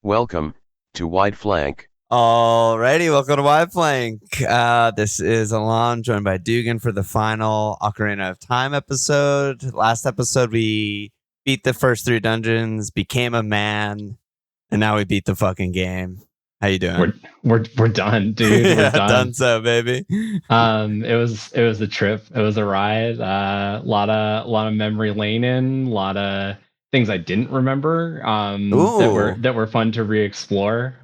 Welcome to Wide Flank. Alrighty, welcome to Wide Flank. This is Alon, joined by Dugan for the final Ocarina of Time episode. Last episode, we beat the first 3 dungeons, became a man, and now we beat the fucking game. How you doing? We're done, dude. Yeah, We're done. so baby. It was a trip. It was a ride. A lot of memory lane in. A lot of things I didn't remember. That were fun to re-explore.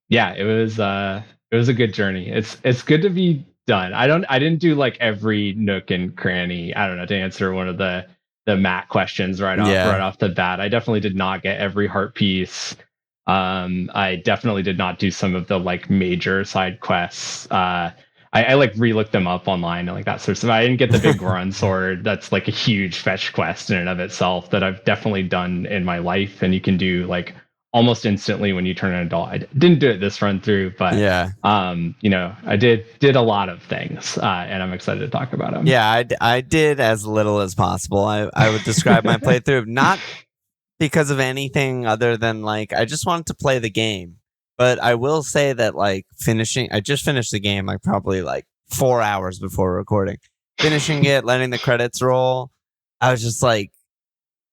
Yeah, it was a good journey. It's good to be done. I didn't do like every nook and cranny. I don't know, to answer one of the Matt questions right off the bat. I definitely did not get every heart piece. I definitely did not do some of the like major side quests. I like re-looked them up online and like that sort of stuff. I didn't get the big Goron sword. That's like a huge fetch quest in and of itself that I've definitely done in my life, and you can do like almost instantly when you turn an adult. I didn't do it this run through, but yeah, I did a lot of things, and I'm excited to talk about them. Yeah, I did as little as possible. I would describe my playthrough not because of anything other than like I just wanted to play the game. But I will say that like I just finished the game like probably like 4 hours before recording. Finishing it, letting the credits roll, I was just like,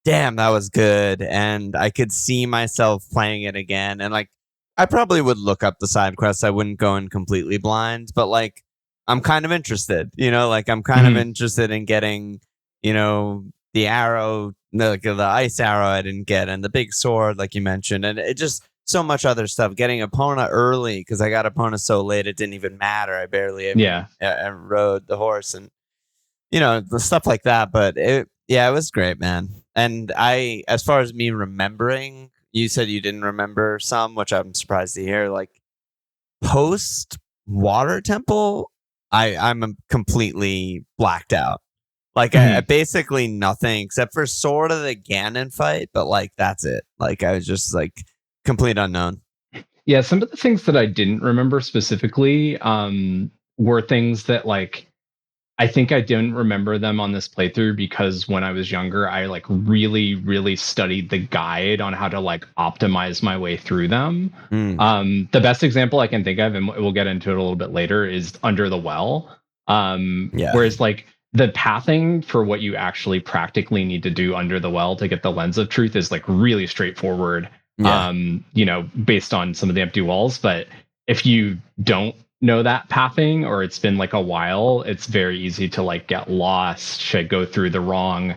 damn, that was good. And I could see myself playing it again. And like I probably would look up the side quests. I wouldn't go in completely blind, but like I'm kind of interested, like I'm kind of interested in getting, the arrow, the ice arrow I didn't get, and the big sword, like you mentioned, and it just so much other stuff. Getting Epona early because I got Epona so late it didn't even matter. I barely even rode the horse, and the stuff like that. But it was great, man. And as far as me remembering, you said you didn't remember some, which I'm surprised to hear. Like post Water Temple, I'm completely blacked out. Like I basically nothing except for sort of the Ganon fight, but like that's it. Like I was just like complete unknown. Yeah, some of the things that I didn't remember specifically were things that like I think I didn't remember them on this playthrough because when I was younger, I like really, really studied the guide on how to like optimize my way through them. The best example I can think of, and we'll get into it a little bit later, is Under the Well. Whereas like the pathing for what you actually practically need to do under the well to get the Lens of Truth is like really straightforward, based on some of the empty walls. But if you don't know that pathing, or it's been like a while, it's very easy to like get lost, to go through the wrong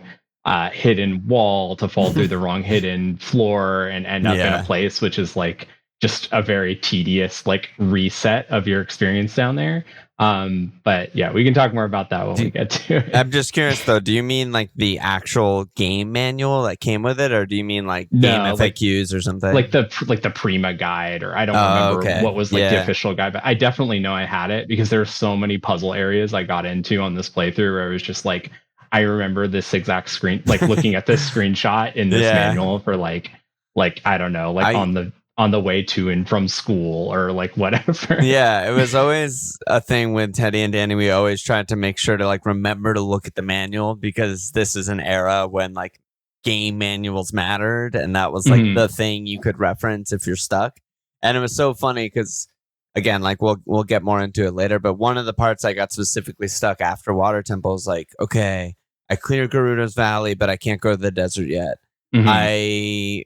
hidden wall, to fall through the wrong hidden floor and end up in a place which is like just a very tedious like reset of your experience down there. But yeah, we can talk more about that when we get to it. I'm just curious though, do you mean like the actual game manual that came with it, or do you mean like game FAQs or something? Like the Prima guide, or I don't remember what was like the official guide, but I definitely know I had it because there were so many puzzle areas I got into on this playthrough where it was just like, I remember this exact screen, like looking at this screenshot in this manual for like I don't know, like on the way to and from school or like whatever. Yeah, it was always a thing with Teddy and Danny. We always tried to make sure to like remember to look at the manual because this is an era when like game manuals mattered, and that was like the thing you could reference if you're stuck. And it was so funny because again, like we'll get more into it later, but one of the parts I got specifically stuck after Water Temple is like, okay, I cleared Gerudo's Valley, but I can't go to the desert yet. I,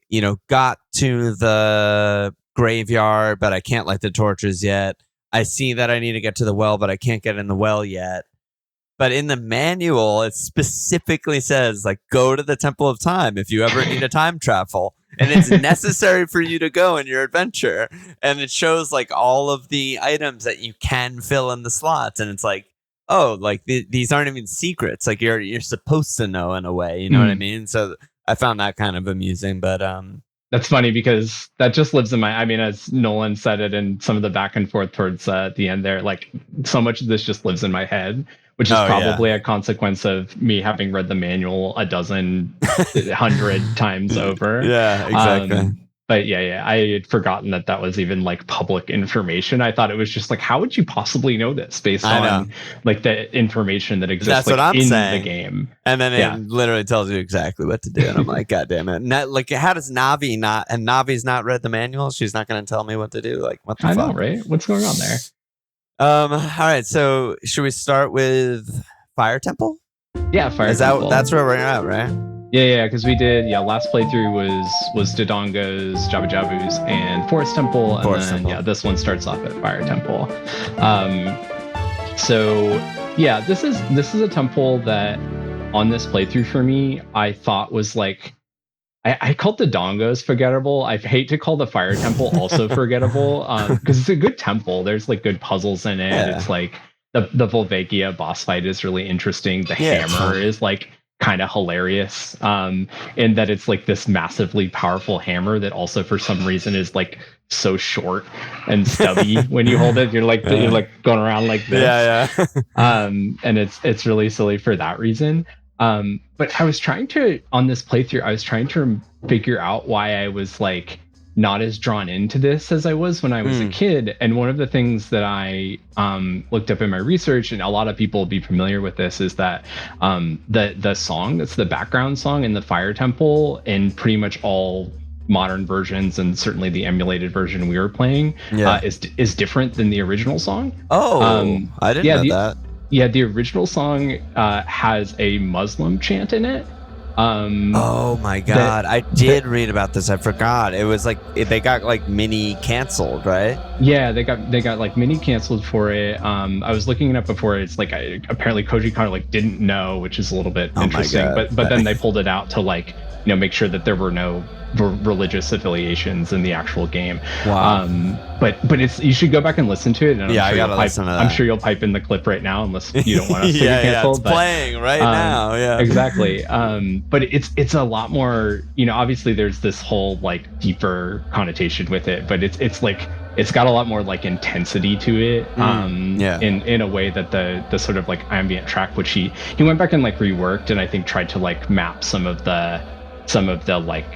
got to the graveyard, but I can't light the torches yet. I see that I need to get to the well, but I can't get in the well yet. But in the manual, it specifically says, like, go to the Temple of Time if you ever need a time travel. And it's necessary for you to go in your adventure. And it shows, like, all of the items that you can fill in the slots. And it's like, oh, like, these aren't even secrets. Like, you're supposed to know in a way. You know what I mean? So I found that kind of amusing, but that's funny because that just lives in I mean, as Nolan said it in some of the back and forth towards the end there, like so much of this just lives in my head, which is probably a consequence of me having read the manual 100 times over. Yeah, exactly. But yeah, I had forgotten that was even like public information. I thought it was just like, how would you possibly know this based on like the information that exists That's what I'm in saying. the game? And then it literally tells you exactly what to do. And I'm like, God damn it. Like, how does Navi not, and Navi's not read the manual? She's not going to tell me what to do. Like, what the fuck? I know, right? What's going on there? All right. So should we start with Fire Temple? Yeah, Fire Temple. That's where we're at, right? Yeah, because we did, last playthrough was Dodongo's, Jabu Jabu's, and Forest Temple, and then this one starts off at Fire Temple. So yeah, this is a temple that on this playthrough for me, I thought was like, I called the Dodongos forgettable. I hate to call the Fire Temple also forgettable, because it's a good temple. There's like good puzzles in it. Yeah. It's like the Volvagia boss fight is really interesting. The hammer is like kind of hilarious, in that it's like this massively powerful hammer that also for some reason is like so short and stubby. When you hold it, you're like going around like this. And it's really silly for that reason. But I was trying to, on this playthrough, I was trying to figure out why I was like not as drawn into this as I was when I was a kid. And one of the things that I looked up in my research, and a lot of people will be familiar with this, is that the song that's the background song in the Fire Temple in pretty much all modern versions, and certainly the emulated version we were playing, is different than the original song. I didn't know that. Yeah, the original song has a Muslim chant in it. Oh my god, I did read about this. I forgot. It was like they got like mini canceled, right? Yeah, they got like mini canceled for it. I was looking it up before. It's like apparently Koji Kondo like didn't know, which is a little bit interesting. But then they pulled it out to like make sure that there were no religious affiliations in the actual game. Wow. But it's, you should go back and listen to it. And I gotta listen to that. I'm sure you'll pipe in the clip right now, unless you don't want us to get canceled. It's playing right now. Yeah, exactly. But it's a lot more. Obviously there's this whole like deeper connotation with it, but it's like it's got a lot more like intensity to it. In a way that the sort of like ambient track, which he went back and like reworked, and I think tried to like map some of the like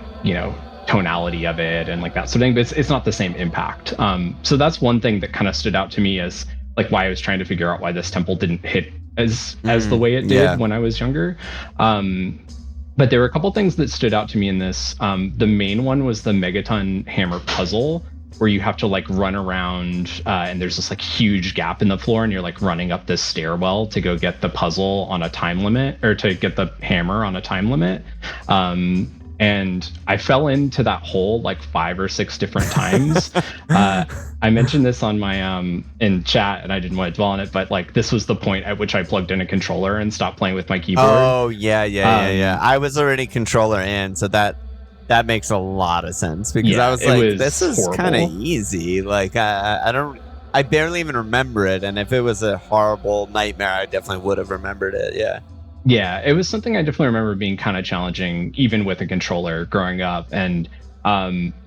tonality of it and like that sort of thing, but it's not the same impact. So that's one thing that kind of stood out to me as like why I was trying to figure out why this temple didn't hit as the way it did when I was younger. But there were a couple things that stood out to me in this. The main one was the Megaton hammer puzzle, where you have to like run around and there's this like huge gap in the floor, and you're like running up this stairwell to go get the puzzle on a time limit, or to get the hammer on a time limit. And I fell into that hole like 5 or 6 different times. I mentioned this on my in chat, and I didn't want to dwell on it, but like this was the point at which I plugged in a controller and stopped playing with my keyboard. Oh yeah. I was already controller in, so that makes a lot of sense, because I was like, this is kind of easy. Like I barely even remember it, and if it was a horrible nightmare, I definitely would have remembered it. Yeah, it was something I definitely remember being kind of challenging, even with a controller growing up. And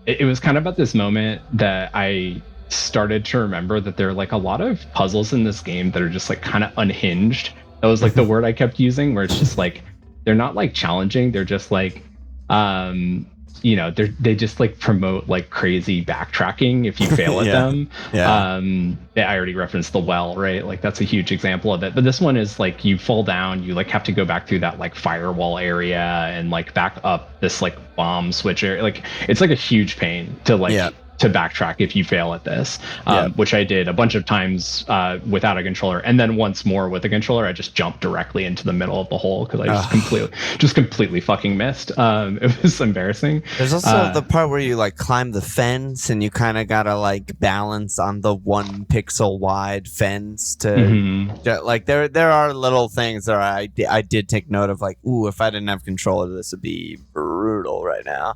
it was kind of at this moment that I started to remember that there are like a lot of puzzles in this game that are just like kind of unhinged. That was like the word I kept using, where it's just like, they're not like challenging. They're just like, they just like promote like crazy backtracking if you fail at them. I already referenced the well, right? Like that's a huge example of it. But this one is like, you fall down, you like have to go back through that like firewall area and like back up this like bomb switch area. Like it's like a huge pain to like to backtrack if you fail at this, which I did a bunch of times without a controller, and then once more with a controller, I just jumped directly into the middle of the hole because I just completely fucking missed. It was embarrassing. There's also the part where you like climb the fence, and you kind of gotta like balance on the 1 pixel wide fence to like there are little things that I did take note of, like, ooh, if I didn't have controller, this would be brutal right now.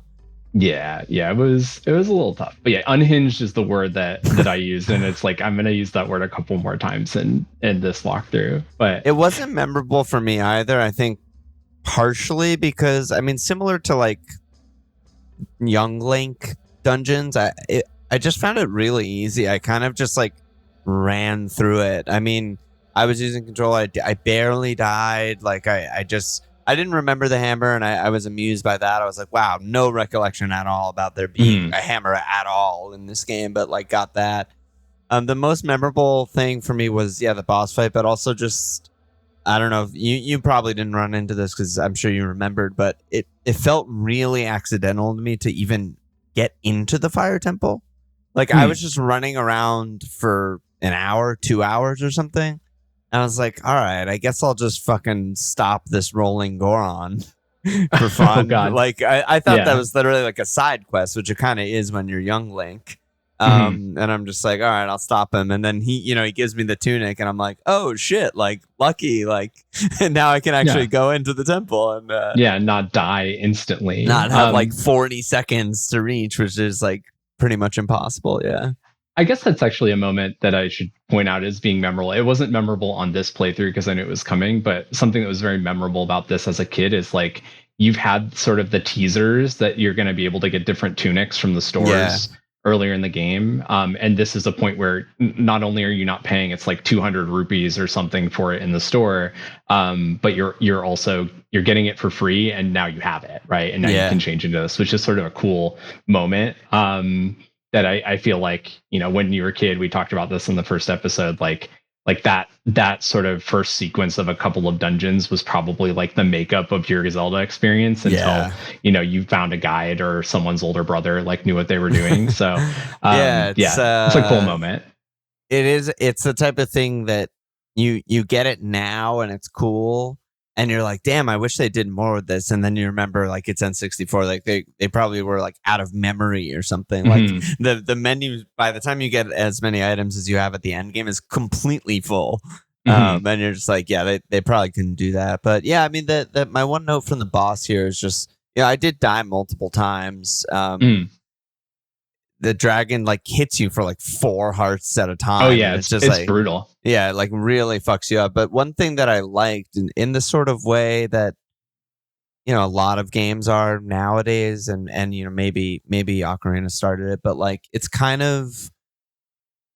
Yeah, it was a little tough. But yeah, unhinged is the word that I used, and it's like I'm gonna use that word a couple more times in this walkthrough. But it wasn't memorable for me either. I think partially because, I mean, similar to like Young Link dungeons, I just found it really easy. I kind of just like ran through it. I mean, I was using controller. I barely died. Like I just I didn't remember the hammer, and I was amused by that. I was like, wow, no recollection at all about there being a hammer at all in this game, but like got that. The most memorable thing for me was the boss fight, but also just I don't know if you probably didn't run into this because I'm sure you remembered, but it felt really accidental to me to even get into the fire temple. Like I was just running around for an hour, 2 hours or something. And I was like, all right, I guess I'll just fucking stop this rolling Goron for fun. Oh, God. Like I thought that was literally like a side quest, which it kind of is when you're young Link. And I'm just like, all right, I'll stop him. And then he gives me the tunic and I'm like, oh shit, like lucky, like and now I can actually go into the temple and not die instantly. Not have like 40 seconds to reach, which is like pretty much impossible. Yeah. I guess that's actually a moment that I should point out as being memorable. It wasn't memorable on this playthrough because I knew it was coming, but something that was very memorable about this as a kid is like you've had sort of the teasers that you're going to be able to get different tunics from the stores earlier in the game. And this is a point where not only are you not paying, it's like 200 rupees or something for it in the store, but you're getting it for free and now you have it, right? And now you can change into this, which is sort of a cool moment. That I feel like, when you were a kid, we talked about this in the first episode, like that sort of first sequence of a couple of dungeons was probably like the makeup of your Zelda experience until, you found a guide or someone's older brother like knew what they were doing. So it's a cool moment. It's the type of thing that you get it now and it's cool. And you're like, damn, I wish they did more with this. And then you remember, like, it's N64. Like, they probably were, like, out of memory or something. Like, the menu, by the time you get as many items as you have at the end game, is completely full. And you're just like, they probably couldn't do that. But, I mean, my one note from the boss here is just, I did die multiple times. The dragon, like, hits you for, like, 4 hearts at a time. Oh, yeah, it's just like brutal. Yeah, like really fucks you up. But one thing that I liked in the sort of way that, a lot of games are nowadays, and maybe Ocarina started it, but like it's kind of,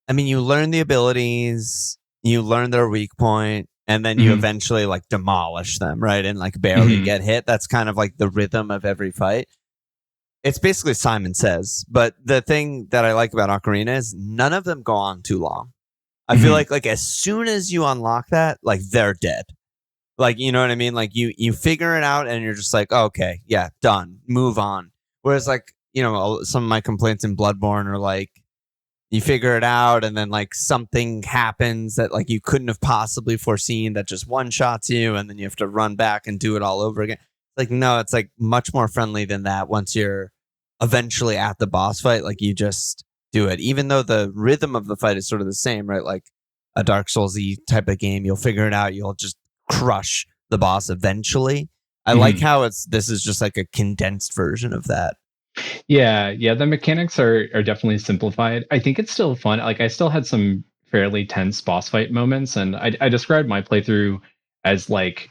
I mean, you learn the abilities, you learn their weak point, and then you eventually like demolish them, right? And like barely get hit. That's kind of like the rhythm of every fight. It's basically Simon Says. But the thing that I like about Ocarina is none of them go on too long. I feel like as soon as you unlock that, like they're dead. Like, you know what I mean? Like you figure it out and you're just like, oh, okay, yeah, done, move on. Whereas like, some of my complaints in Bloodborne are like, you figure it out and then like something happens that like you couldn't have possibly foreseen that just one shots you and then you have to run back and do it all over again. Like, no, it's like much more friendly than that. Once you're eventually at the boss fight, like you just do it, even though the rhythm of the fight is sort of the same, right? Like a Dark Souls-y type of game, you'll figure it out, you'll just crush the boss eventually. I like how this is just like a condensed version of that. Yeah, the mechanics are definitely simplified. I think it's still fun. Like I still had some fairly tense boss fight moments, and I described my playthrough as like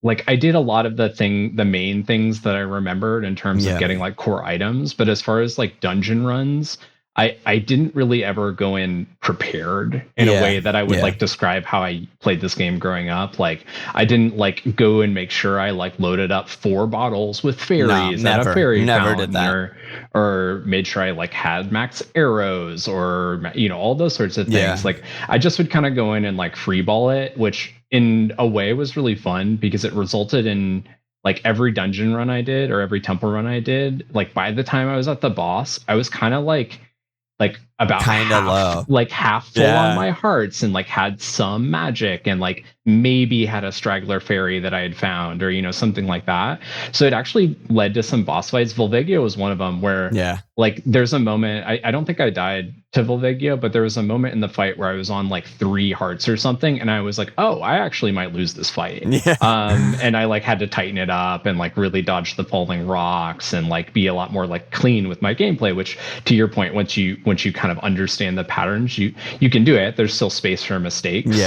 I did a lot of the main things that I remembered in terms of getting like core items, but as far as like dungeon runs, I didn't really ever go in prepared in a way that I would like describe how I played this game growing up. Like I didn't like go and make sure I like loaded up 4 bottles with fairies at a fairy fountain, did that. or made sure I like had max arrows or all those sorts of things. Like I just would kind of go in and like freeball it, which in a way was really fun because it resulted in like every dungeon run I did or every temple run I did, like by the time I was at the boss, I was kind of like about kind of low, like half full on my hearts, and like had some magic and like maybe had a straggler fairy that I had found or something like that. So it actually led to some boss fights. Volvagia was one of them where like there's a moment, I don't think I died to Volvagia, but there was a moment in the fight where I was on like 3 hearts or something, and I was like, oh, I actually might lose this fight. And I like had to tighten it up and like really dodge the falling rocks and like be a lot more like clean with my gameplay, which to your point, once you kind of understand the patterns, you can do it. There's still space for mistakes.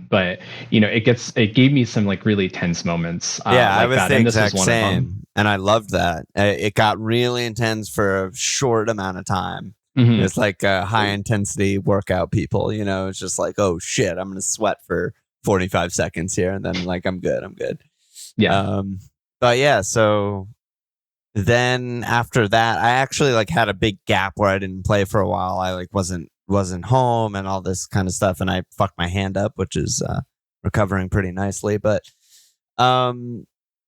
But it gave me some like really tense moments. I was the exact same, and I loved that. It got really intense for a short amount of time. It's like high intensity workout people, it's just like, oh shit, I'm gonna sweat for 45 seconds here and then like I'm good. Yeah. But yeah, so then after that, I actually like had a big gap where I didn't play for a while. I like wasn't home and all this kind of stuff, and I fucked my hand up, which is recovering pretty nicely. But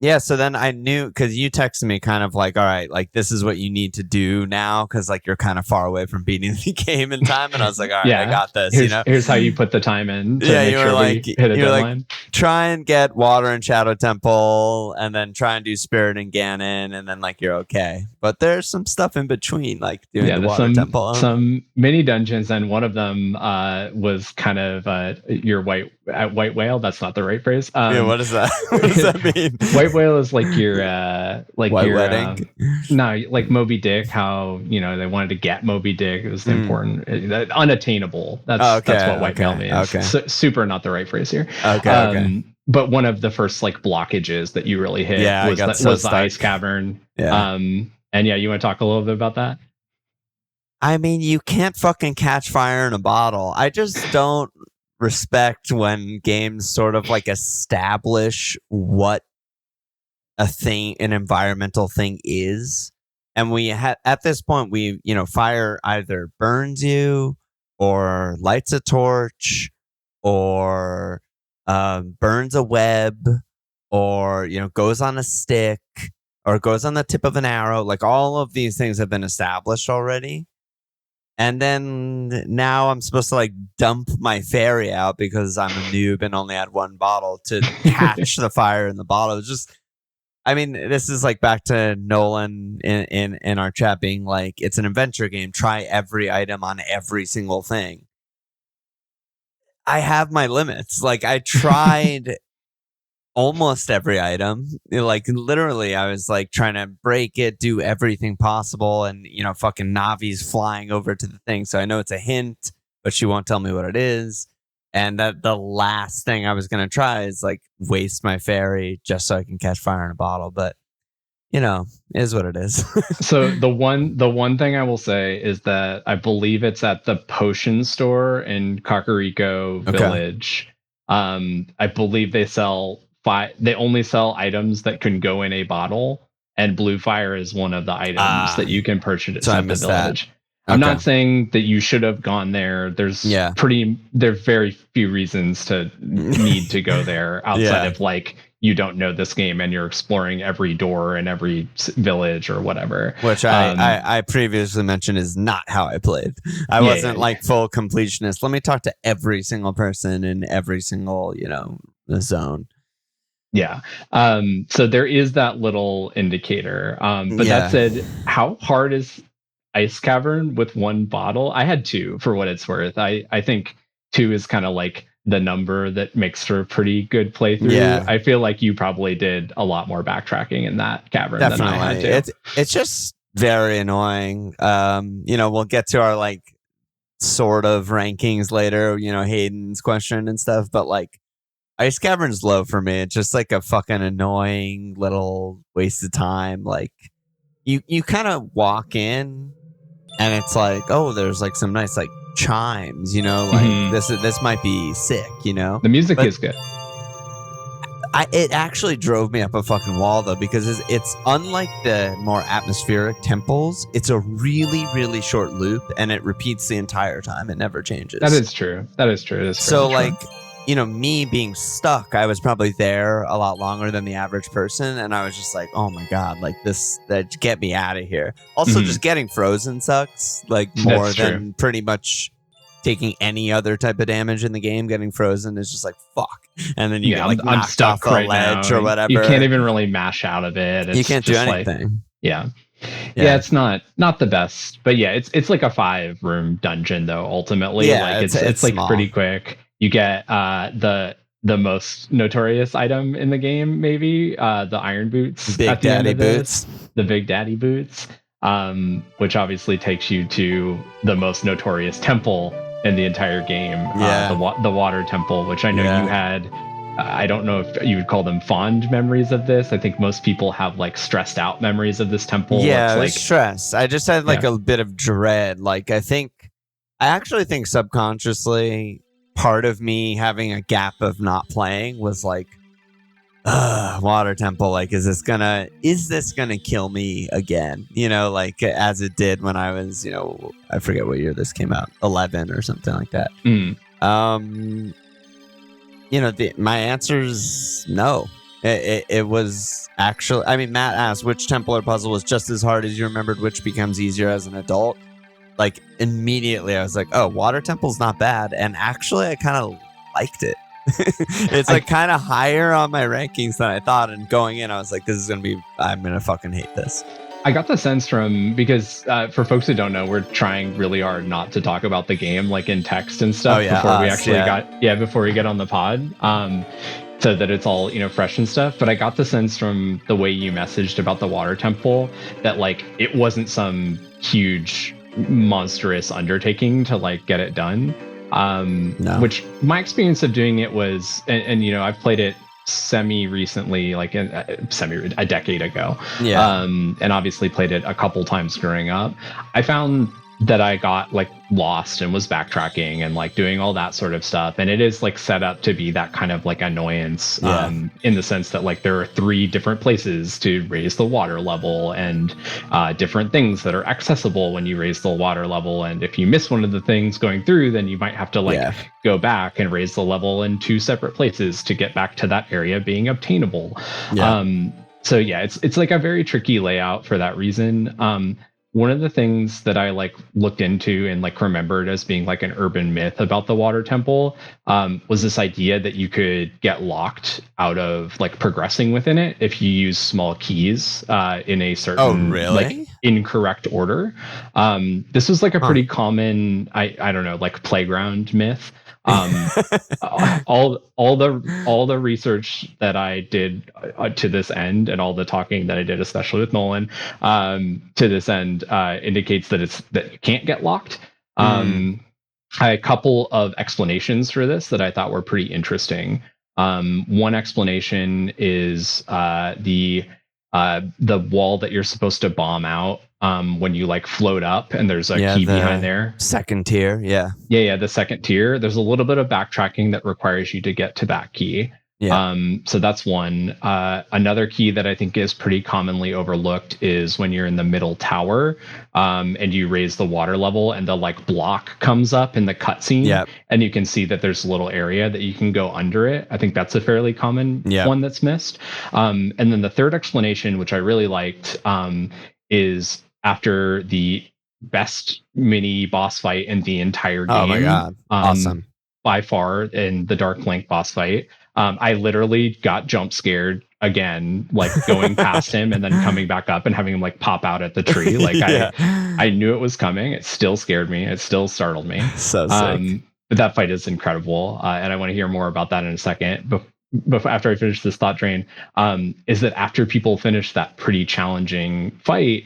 yeah, so then I knew, because you texted me kind of like, all right, like this is what you need to do now, because like you're kind of far away from beating the game in time. And I was like, all right, I got this. Here's how you put the time in to make you were sure like, we hit a deadline. Like, try and get water and Shadow Temple, and then try and do Spirit and Ganon, and then like you're okay. But there's some stuff in between, like doing the Water Temple. Some mini dungeons, and one of them was kind of your white whale. That's not the right phrase. What is that? What does that mean? White whale is like your like white your wedding. No, like Moby Dick. How they wanted to get Moby Dick. It was important, unattainable. That's what white whale means. Okay. Super not the right phrase here. Okay. But one of the first like blockages that you really hit was the ice cavern. Yeah. And yeah, you want to talk a little bit about that? I mean, you can't fucking catch fire in a bottle. I just don't respect when games sort of like establish what an environmental thing is. And at this point, fire either burns you or lights a torch or burns a web or, goes on a stick or goes on the tip of an arrow. Like all of these things have been established already. And then now I'm supposed to like dump my fairy out because I'm a noob and only had one bottle to catch the fire in the bottle. It's just, I mean, this is like back to Nolan in our chat being like, it's an adventure game. Try every item on every single thing. I have my limits. Like I tried almost every item. Like literally, I was like trying to break it, do everything possible, and fucking Navi's flying over to the thing. So I know it's a hint, but she won't tell me what it is. And that the last thing I was gonna try is like waste my fairy just so I can catch fire in a bottle. But is what it is. So the one thing I will say is that I believe it's at the potion store in Kakariko Village. I believe they sell they only sell items that can go in a bottle, and blue fire is one of the items that you can purchase at the village. I'm not saying that you should have gone there. There's very few reasons to need to go there outside of like you don't know this game and you're exploring every door in every village or whatever. Which I previously mentioned is not how I played. I wasn't like full completionist. Let me talk to every single person in every single zone. Yeah. So there is that little indicator. But that said, how hard is Ice Cavern with one bottle? I had 2 for what it's worth. I think 2 is kind of like the number that makes for a pretty good playthrough. Yeah. I feel like you probably did a lot more backtracking in that cavern than I had to. It's just very annoying. We'll get to our like sort of rankings later, Hayden's question and stuff, but like Ice Cavern's low for me. It's just like a fucking annoying little waste of time. Like you kind of walk in and it's like, oh, there's like some nice like chimes, like this might be sick, The music is good. It actually drove me up a fucking wall though, because it's unlike the more atmospheric temples. It's a really, really short loop and it repeats the entire time. It never changes. That is true. So like, me being stuck, I was probably there a lot longer than the average person. And I was just like, oh my God, like that get me out of here. Also, just getting frozen sucks, like more than pretty much taking any other type of damage in the game. Getting frozen is just like, fuck. And then you get like knocked stuck off a ledge or whatever. You can't even really mash out of it. You can't do anything. Yeah, it's not the best. But yeah, it's like a 5-room dungeon though, ultimately. Yeah, like it's like small. Pretty quick. You get the most notorious item in the game, maybe the iron boots. Big Daddy boots. The Big Daddy boots, which obviously takes you to the most notorious temple in the entire game. The water temple, which I know you had. I don't know if you would call them fond memories of this. I think most people have like stressed out memories of this temple. Yeah, like stress. I just had like a bit of dread. Like I actually think subconsciously, part of me having a gap of not playing was like, water temple, like, is this gonna kill me again, like as it did when I was, I forget what year this came out, 11 or something like that. My answer is no. It was actually, I mean, Matt asked which temple or puzzle was just as hard as you remembered, which becomes easier as an adult. Like, immediately I was like, oh, water temple's not bad, and actually I kind of liked it. It's like kind of higher on my rankings than I thought, and going in I was like, I'm gonna fucking hate this. I got the sense from, because for folks who don't know, we're trying really hard not to talk about the game like in text and stuff before we actually before we get on the pod, so that it's all fresh and stuff. But I got the sense from the way you messaged about the water temple that like it wasn't some huge monstrous undertaking to like get it done. No. Which my experience of doing it was, and I've played it semi recently, like a decade ago. And obviously played it a couple times growing up. I found that I got like lost and was backtracking and like doing all that sort of stuff, and it is like set up to be that kind of like annoyance, in the sense that like there are 3 different places to raise the water level, and different things that are accessible when you raise the water level, and if you miss one of the things going through, then you might have to like go back and raise the level in 2 separate places to get back to that area being obtainable. So it's like a very tricky layout for that reason. One of the things that I like looked into and like remembered as being like an urban myth about the water temple was this idea that you could get locked out of like progressing within it if you use small keys in a certain like incorrect order. This was like a pretty common, I don't know, like playground myth. All the research that I did to this end, and all the talking that I did, especially with Nolan, to this end, indicates that you can't get locked. I had a couple of explanations for this that I thought were pretty interesting. One explanation is the wall that you're supposed to bomb out when you like float up, and there's a key behind there. Second tier, the second tier. There's a little bit of backtracking that requires you to get to that key. So that's one. Another key that I think is pretty commonly overlooked is when you're in the middle tower, and you raise the water level, and the like block comes up in the cutscene, and you can see that there's a little area that you can go under it. I think that's a fairly common one that's missed. And then the third explanation, which I really liked, is after the best mini boss fight in the entire game. Oh my god! Awesome. By far, in the Dark Link boss fight. I literally got jump scared again, like going past him and then coming back up and having him like pop out at the tree. Like I knew it was coming. It still scared me. It still startled me. So sick. But that fight is incredible. And I want to hear more about that in a second. But after I finish this thought train, is that after people finish that pretty challenging fight,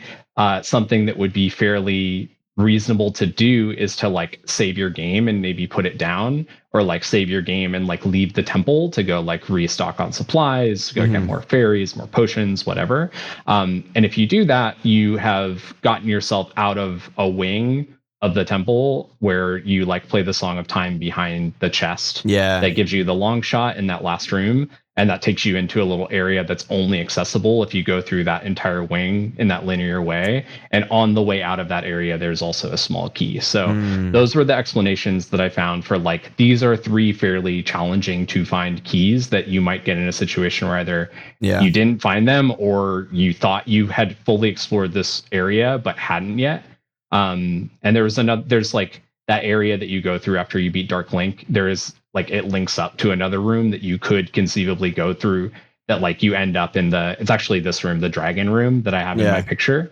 something that would be fairly reasonable to do is to like save your game and maybe put it down, or like save your game and like leave the temple to go like restock on supplies, go get more fairies, more potions, whatever. And if you do that, you have gotten yourself out of a wing of the temple where you like play the Song of Time behind the chest. That gives you the long shot in that last room, and that takes you into a little area that's only accessible if you go through that entire wing in that linear way. And on the way out of that area, there's also a small key. So those were the explanations that I found for like, these are 3 fairly challenging to find keys that you might get in a situation where either you didn't find them, or you thought you had fully explored this area but hadn't yet. And there's like that area that you go through after you beat Dark Link. There is like, it links up to another room that you could conceivably go through, that like you end up in it's actually this room, the dragon room that I have in my picture.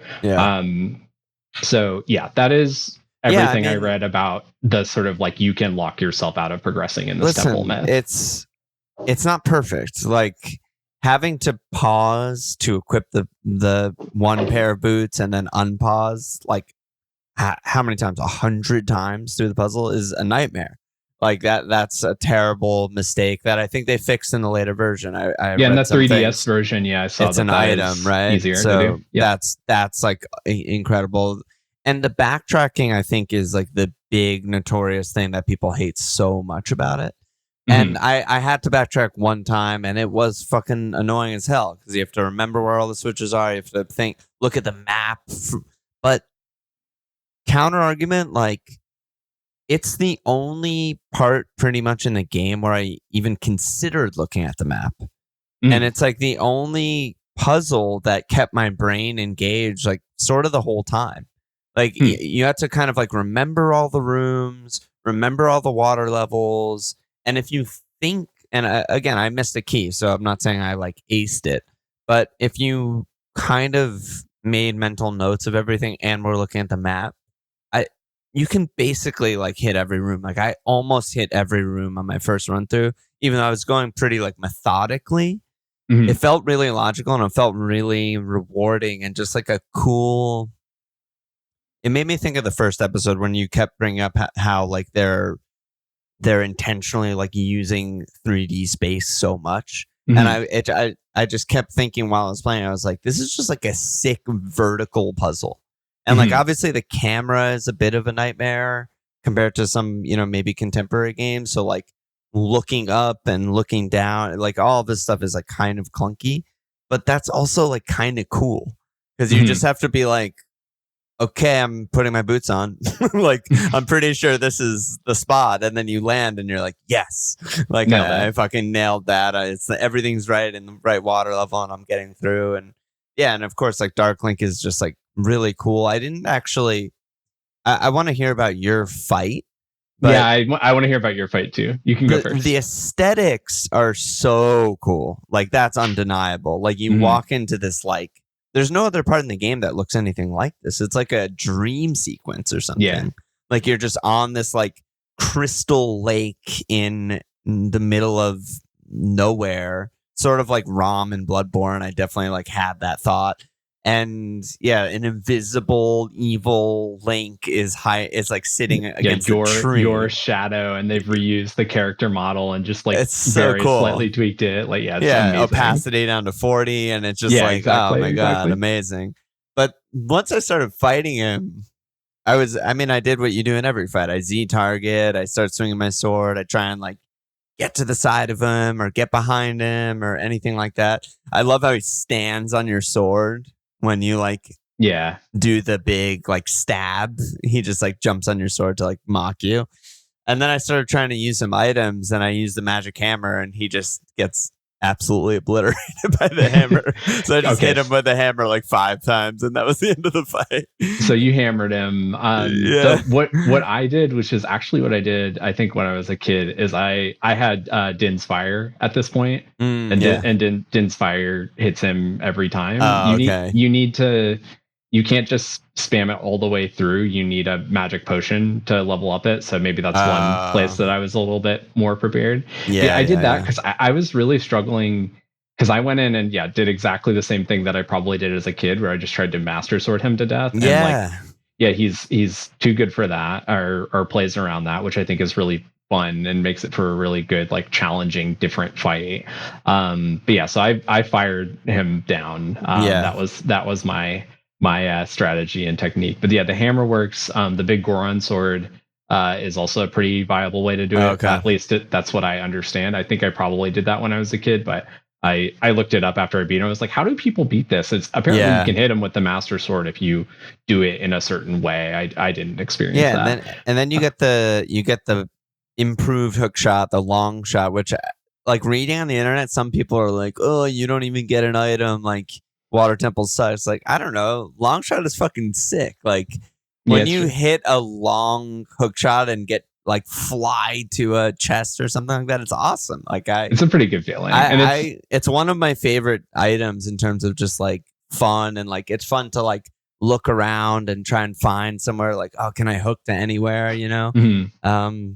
So that is everything I read about the sort of like, you can lock yourself out of progressing in this temple myth. It's not perfect. Like, having to pause to equip the one pair of boots and then unpause, like, how many times? 100 times through the puzzle is a nightmare. Like that's a terrible mistake that I think they fixed in the later version. I in the 3DS version, I saw it's an item, right? Easier so to do. That's like incredible. And the backtracking, I think, is like the big notorious thing that people hate so much about it. And I had to backtrack one time, and it was fucking annoying as hell because you have to remember where all the switches are. You have to look at the map. But counter argument, like, it's the only part pretty much in the game where I even considered looking at the map. And it's like the only puzzle that kept my brain engaged, like, sort of the whole time. Like, you have to kind of like remember all the rooms, remember all the water levels. And if you think, and again, I missed a key, so I'm not saying I like aced it, but if you kind of made mental notes of everything and we're looking at the map, you can basically like hit every room. Like, I almost hit every room on my first run through, even though I was going pretty like methodically. It felt really logical and it felt really rewarding and just like a cool. It made me think of the first episode when you kept bringing up how like they're intentionally like using 3D space so much. And I just kept thinking while I was playing, I was like, this is just like a sick vertical puzzle. And like, obviously the camera is a bit of a nightmare compared to some, maybe contemporary games. So like looking up and looking down, like all of this stuff is like kind of clunky, but that's also like kind of cool because you just have to be like, okay, I'm putting my boots on. Like, I'm pretty sure this is the spot. And then you land and you're like, yes, like I fucking nailed that. Everything's right in the right water level and I'm getting through. And yeah. And of course, like Dark Link is just like really cool. I didn't actually, I want to hear about your fight. But yeah, I want to hear about your fight too. You can go first. The aesthetics are so cool. Like, that's undeniable. Like, you walk into this, like, there's no other part in the game that looks anything like this. It's like a dream sequence or something. Yeah. Like, you're just on this like crystal lake in the middle of nowhere, sort of like Rom and Bloodborne. I definitely like had that thought. And yeah, an invisible evil Link is like sitting against a tree. Your shadow, and they've reused the character model and just like it's so very cool. Slightly tweaked it. Like, it's amazing. Opacity down to 40, and it's just like, oh my god, amazing. But once I started fighting him, I did what you do in every fight. I Z target, I start swinging my sword, I try and like get to the side of him or get behind him or anything like that. I love how he stands on your sword. When you like do the big like stab, he just like jumps on your sword to like mock you. And then I started trying to use some items and I used the magic hammer and he just gets absolutely obliterated by the hammer. So I just hit him with the hammer like 5 times and that was the end of the fight. So you hammered him. So what I did, which is actually what I did, I think when I was a kid, is I had Din's Fire at this point, and Din's Fire hits him every time. You can't just spam it all the way through. You need a magic potion to level up it. So maybe that's one place that I was a little bit more prepared. I did that because I was really struggling because I went in and did exactly the same thing that I probably did as a kid, where I just tried to master sword him to death. And he's too good for that, or plays around that, which I think is really fun and makes it for a really good, like, challenging, different fight. So I fired him down. That was my strategy and technique. But the hammer works. The big Goron sword is also a pretty viable way to do it. Okay. At least that's what I understand. I think I probably did that when I was a kid, but I looked it up after I beat him. I was like, how do people beat this? It's apparently you can hit him with the master sword if you do it in a certain way. I didn't experience that. And then you get the improved hook shot, the long shot, which, like, reading on the internet, some people are like, oh, you don't even get an item like Water Temple sucks. Like, I don't know. Long shot is fucking sick. Like, when you hit a long hook shot and get like fly to a chest or something like that, it's awesome. Like, it's a pretty good feeling. It's one of my favorite items in terms of just like fun, and like it's fun to like look around and try and find somewhere like, oh, can I hook to anywhere? You know.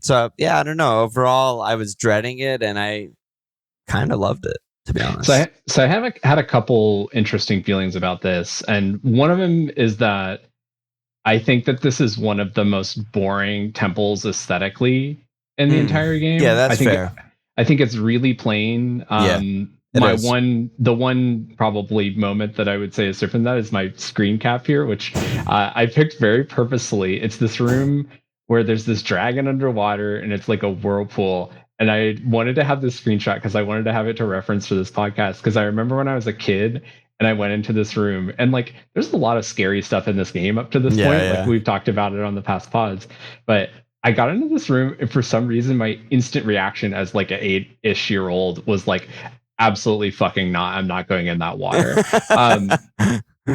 So I don't know. Overall, I was dreading it, and I kind of loved it, to be honest. So I have had a couple interesting feelings about this, and one of them is that I think that this is one of the most boring temples aesthetically in the entire game. Yeah, that's fair. I think it's really plain. The one probably moment that I would say is different than that is my screen cap here, which I picked very purposely. It's this room where there's this dragon underwater and it's like a whirlpool. And I wanted to have this screenshot because I wanted to have it to reference for this podcast. Because I remember when I was a kid and I went into this room and like there's a lot of scary stuff in this game up to this point. Like we've talked about it on the past pods. But I got into this room and for some reason my instant reaction as like an 8-ish year old was like, absolutely fucking not. I'm not going in that water.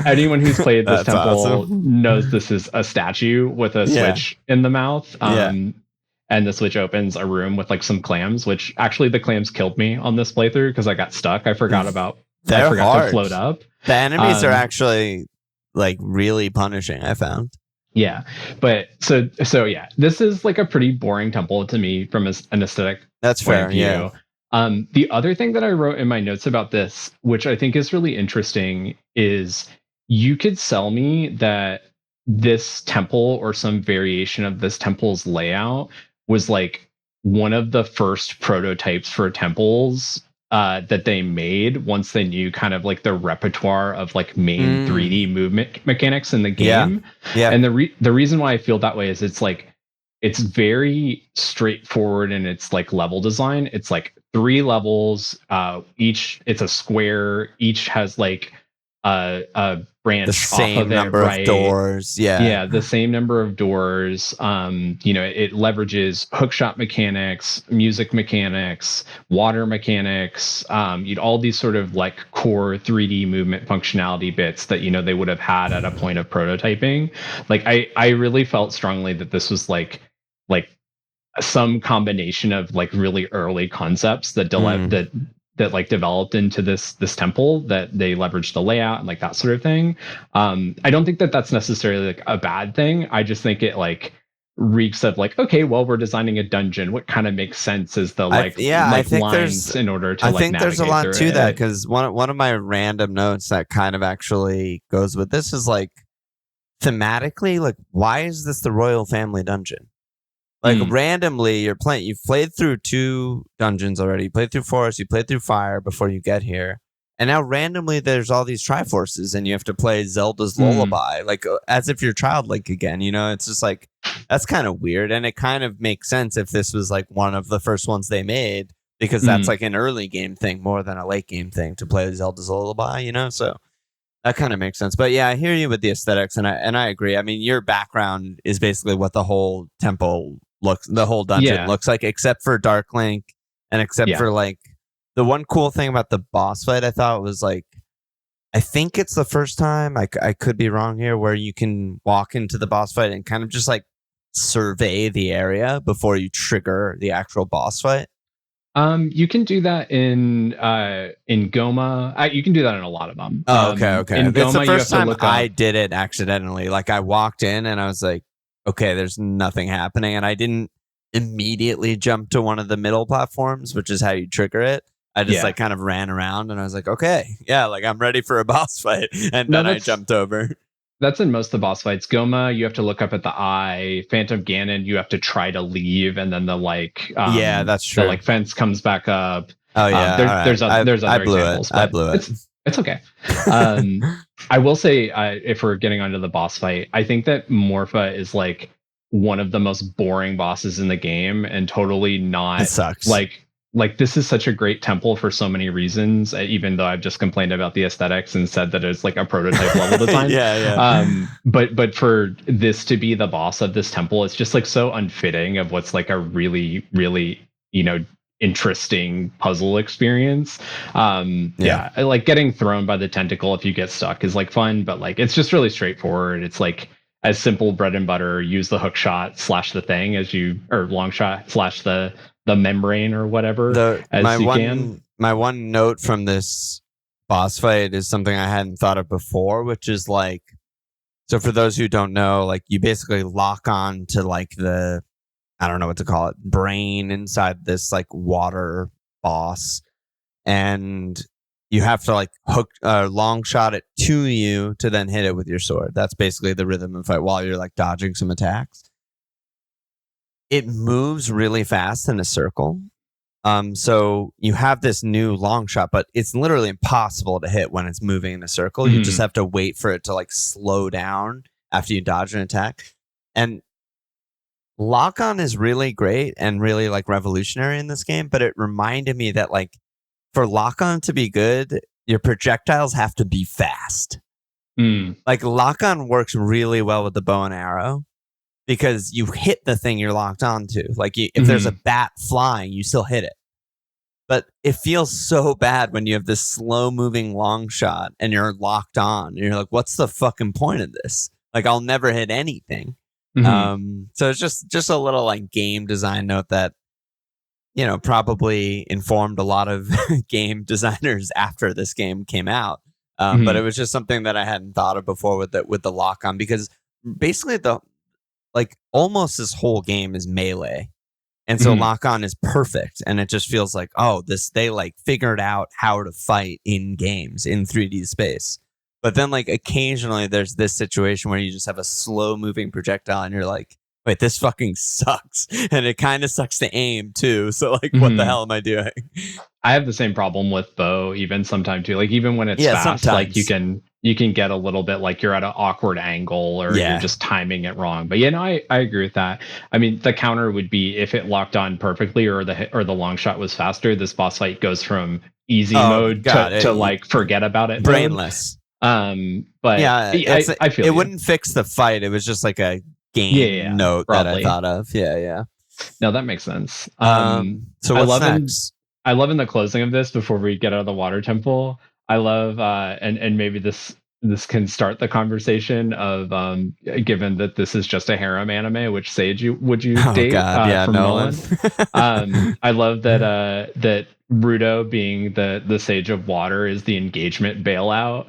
Anyone who's played this temple knows this is a statue with a switch in the mouth. And the switch opens a room with like some clams, which actually the clams killed me on this playthrough because I got stuck. I forgot to float up. The enemies are actually like really punishing, I found. Yeah. But so yeah, this is like a pretty boring temple to me from an aesthetic That's fair. Yeah. The other thing that I wrote in my notes about this, which I think is really interesting, is you could sell me that this temple or some variation of this temple's layout was like one of the first prototypes for temples that they made once they knew kind of like the repertoire of like main 3D movement mechanics in the game. Yeah. And the reason why I feel that way is it's very straightforward in its like level design. It's like 3 levels, each it's a square, each has like a branch, the same off of number of doors. The same number of doors. It leverages hookshot mechanics, music mechanics, water mechanics, all these sort of like core 3D movement functionality bits that they would have had at a point of prototyping. Like I really felt strongly that this was like some combination of like really early concepts that like developed into this temple, that they leveraged the layout and like that sort of thing. I don't think that that's necessarily like a bad thing. I just think it like reeks of like, okay, well, we're designing a dungeon. What kind of makes sense is the I think lines in order to. I think there's a lot to that because one of my random notes that kind of actually goes with this is like thematically, like why is this the royal family dungeon? Like randomly, you've played through 2 dungeons already. You played through Forest, you played through Fire before you get here. And now randomly there's all these Triforces and you have to play Zelda's Lullaby, like as if you're childlike again. It's just like, that's kind of weird. And it kind of makes sense if this was like one of the first ones they made, because that's like an early game thing more than a late game thing to play Zelda's Lullaby, So that kind of makes sense. But yeah, I hear you with the aesthetics and I agree. I mean, your background is basically what the whole temple the whole dungeon looks like, except for Dark Link and except for like the one cool thing about the boss fight I thought was like, I think it's the first time, I could be wrong here, where you can walk into the boss fight and kind of just like survey the area before you trigger the actual boss fight. You can do that in Goma. You can do that in a lot of them. Oh, okay. In Goma, it's the first time I did it accidentally. Like I walked in and I was like, okay, there's nothing happening. And I didn't immediately jump to one of the middle platforms, which is how you trigger it. I just like kind of ran around and I was like, okay, yeah, like I'm ready for a boss fight. And then I jumped over. That's in most of the boss fights. Goma, you have to look up at the eye. Phantom Ganon, you have to try to leave, and then the like. That's true. The like fence comes back up. Oh yeah, there's other examples. I blew it. It's okay. I will say, if we're getting onto the boss fight, I think that Morpha is like one of the most boring bosses in the game, and totally not. It sucks. Like this is such a great temple for so many reasons, even though I've just complained about the aesthetics and said that it's like a prototype level design. But for this to be the boss of this temple, it's just like so unfitting of what's like a really, really, interesting puzzle experience. Like getting thrown by the tentacle if you get stuck is like fun, but like it's just really straightforward. It's like as simple bread and butter, use the hook shot / the thing or long shot / the membrane or whatever My one note from this boss fight is something I hadn't thought of before, which is like, so for those who don't know, like you basically lock on to like the, I don't know what to call it, brain inside this like water boss, and you have to like hook long shot it to you to then hit it with your sword. That's basically the rhythm of the fight while you're like dodging some attacks. It moves really fast in a circle. So you have this new long shot, but it's literally impossible to hit when it's moving in a circle. You just have to wait for it to like slow down after you dodge an attack. And lock on is really great and really like revolutionary in this game, but it reminded me that like for lock on to be good, your projectiles have to be fast. Like lock on works really well with the bow and arrow because you hit the thing you're locked onto. Like if there's a bat flying, you still hit it. But it feels so bad when you have this slow moving long shot and you're locked on. And you're like, what's the fucking point of this? Like, I'll never hit anything. So it's just a little like game design note that, you know, probably informed a lot of game designers after this game came out. But it was just something that I hadn't thought of before with the lock on, because basically almost this whole game is melee. And so lock on is perfect. And it just feels like, they like figured out how to fight in games in 3D space. But then like occasionally there's this situation where you just have a slow moving projectile and you're like, wait, this fucking sucks. And it kind of sucks to aim too. So like, what the hell am I doing? I have the same problem with bow even sometimes too. Like even when it's fast, sometimes. like you can get a little bit like you're at an awkward angle or you're just timing it wrong. But I agree with that. I mean, the counter would be if it locked on perfectly or the long shot was faster, this boss fight goes from easy mode to like forget about it. Brainless. But I feel it wouldn't fix the fight. It was just like a game note broadly. that I thought of. Yeah. No, that makes sense. So what's next? I love in the closing of this, before we get out of the water temple, I love and maybe this can start the conversation of given that this is just a harem anime, which sage would you date? From Nolan. I love that that Gerudo, being the sage of water, is the engagement bailout.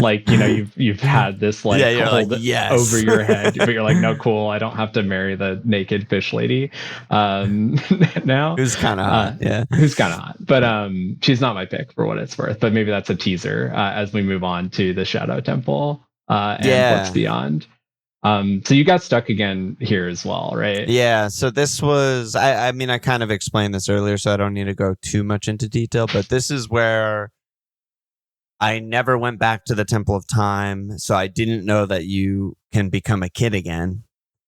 Like, you know, you've had this like hold over your head, but you're like, no, cool, I don't have to marry the naked fish lady now. Who's kind of hot. Who's kind of hot, but she's not my pick for what it's worth. But maybe that's a teaser as we move on to the Shadow Temple and what's beyond. So you got stuck again here as well, right? Yeah. So this was, I mean, I kind of explained this earlier, so I don't need to go too much into detail, but this is where I never went back to the Temple of Time. So I didn't know that you can become a kid again.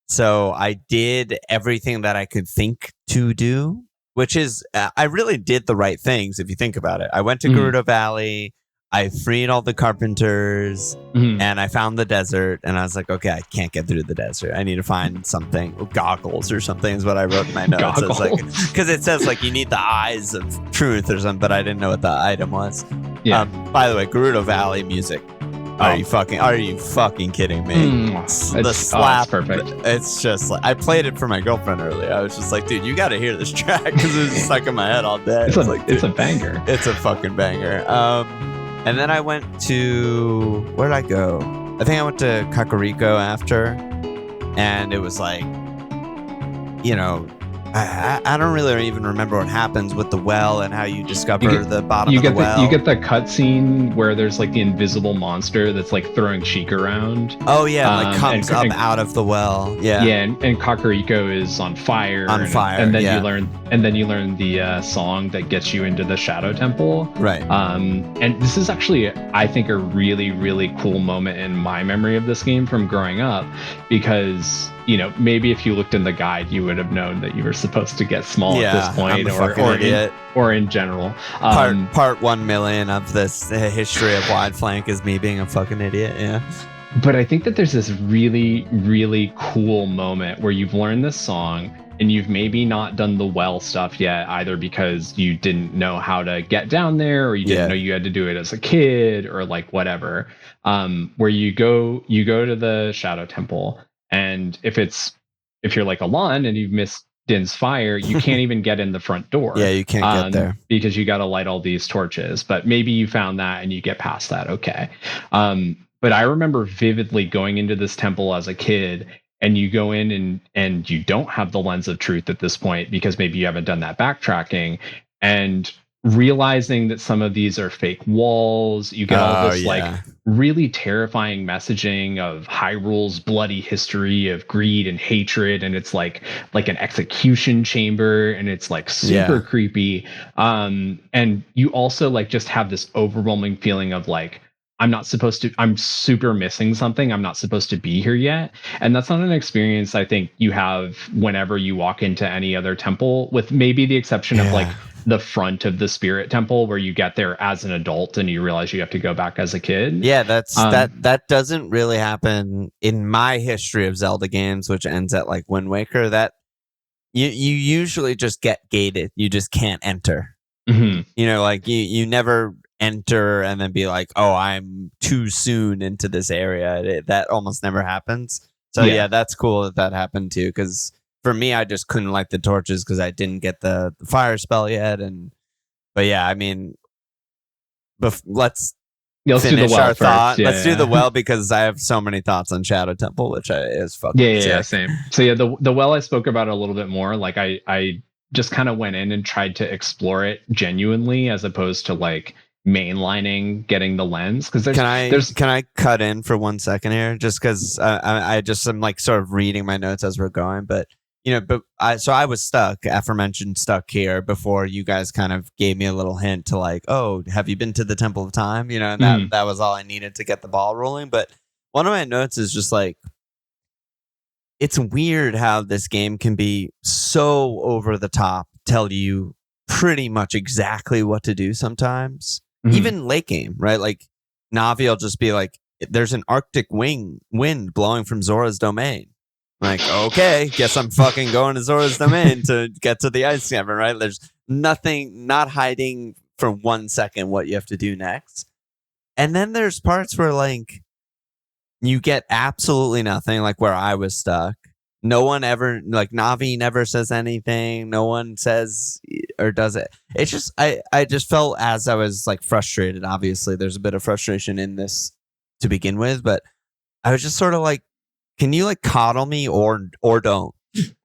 So I did everything that I could think to do, which is, I really did the right things if you think about it. I went to Gerudo Valley. I freed all the carpenters and I found the desert, and I was like, okay, I can't get through the desert. I need to find something. Goggles or something is what I wrote in my notes. Because it says like you need the eyes of truth or something, but I didn't know what the item was. Yeah. By the way, Gerudo Valley music. Are you fucking kidding me? The slap. Perfect. It's just like, I played it for my girlfriend earlier. I was just like, dude, you got to hear this track, because it was just stuck in my head all day. It's a banger. It's a fucking banger. And then I went to, where did I go? I think I went to Kakariko after, and it was like, you know, I don't really even remember what happens with the well and how you discover the bottom of the well. You get the cutscene where there's like the invisible monster that's like throwing Sheik around. Oh yeah, like comes up out of the well. Yeah. Yeah, and Kakariko is on fire. And then you learn the song that gets you into the Shadow Temple. Right. And this is actually, I think, a really, really cool moment in my memory of this game from growing up, because, you know, maybe if you looked in the guide, you would have known that you were supposed to get small at this point, or in general. Part 1 million of this history of Wide Flank is me being a fucking idiot. Yeah. But I think that there's this really, really cool moment where you've learned this song and you've maybe not done the well stuff yet, either because you didn't know how to get down there, or you didn't know you had to do it as a kid, or like whatever. Where you go to the Shadow Temple. And if you're like Alon and you've missed Din's fire, you can't even get in the front door. Yeah, you can't get there because you got to light all these torches. But maybe you found that and you get past that. Okay. But I remember vividly going into this temple as a kid, and you go in and you don't have the lens of truth at this point because maybe you haven't done that backtracking, and realizing that some of these are fake walls. You get all this like really terrifying messaging of Hyrule's bloody history of greed and hatred, and it's like an execution chamber, and it's like super creepy. And you also like just have this overwhelming feeling of like, I'm not supposed to, I'm super missing something. I'm not supposed to be here yet. And that's not an experience I think you have whenever you walk into any other temple, with maybe the exception of like the front of the spirit temple, where you get there as an adult and you realize you have to go back as a kid. Yeah, that doesn't really happen in my history of Zelda games, which ends at like Wind Waker. That you usually just get gated. You just can't enter. Mm-hmm. You know, like you never enter and then be like, oh, I'm too soon into this area. That almost never happens. So yeah, that's cool that happened too, because for me, I just couldn't light the torches because I didn't get the fire spell yet. But yeah, I mean, let's finish our thought. Yeah, let's do the well, because I have so many thoughts on Shadow Temple, which is fucking sick. Same. So yeah, the well I spoke about a little bit more. Like I just kind of went in and tried to explore it genuinely, as opposed to like mainlining getting the lens. Because can I cut in for 1 second here, just because I just am like sort of reading my notes as we're going, but I was aforementioned stuck here before you guys kind of gave me a little hint to like, oh, have you been to the Temple of Time? And that was all I needed to get the ball rolling. But one of my notes is just like, it's weird how this game can be so over the top, tell you pretty much exactly what to do sometimes. Even late game, right? Like Navi will just be like, there's an Arctic wind blowing from Zora's domain. Like, okay, guess I'm fucking going to Zora's domain to get to the ice cavern, right? There's nothing, not hiding for 1 second what you have to do next. And then there's parts where like you get absolutely nothing, like where I was stuck. No one ever, like Navi never says anything. No one says or does it. It's just, I just felt as I was like frustrated. Obviously, there's a bit of frustration in this to begin with, but I was just sort of like, can you like coddle me or don't?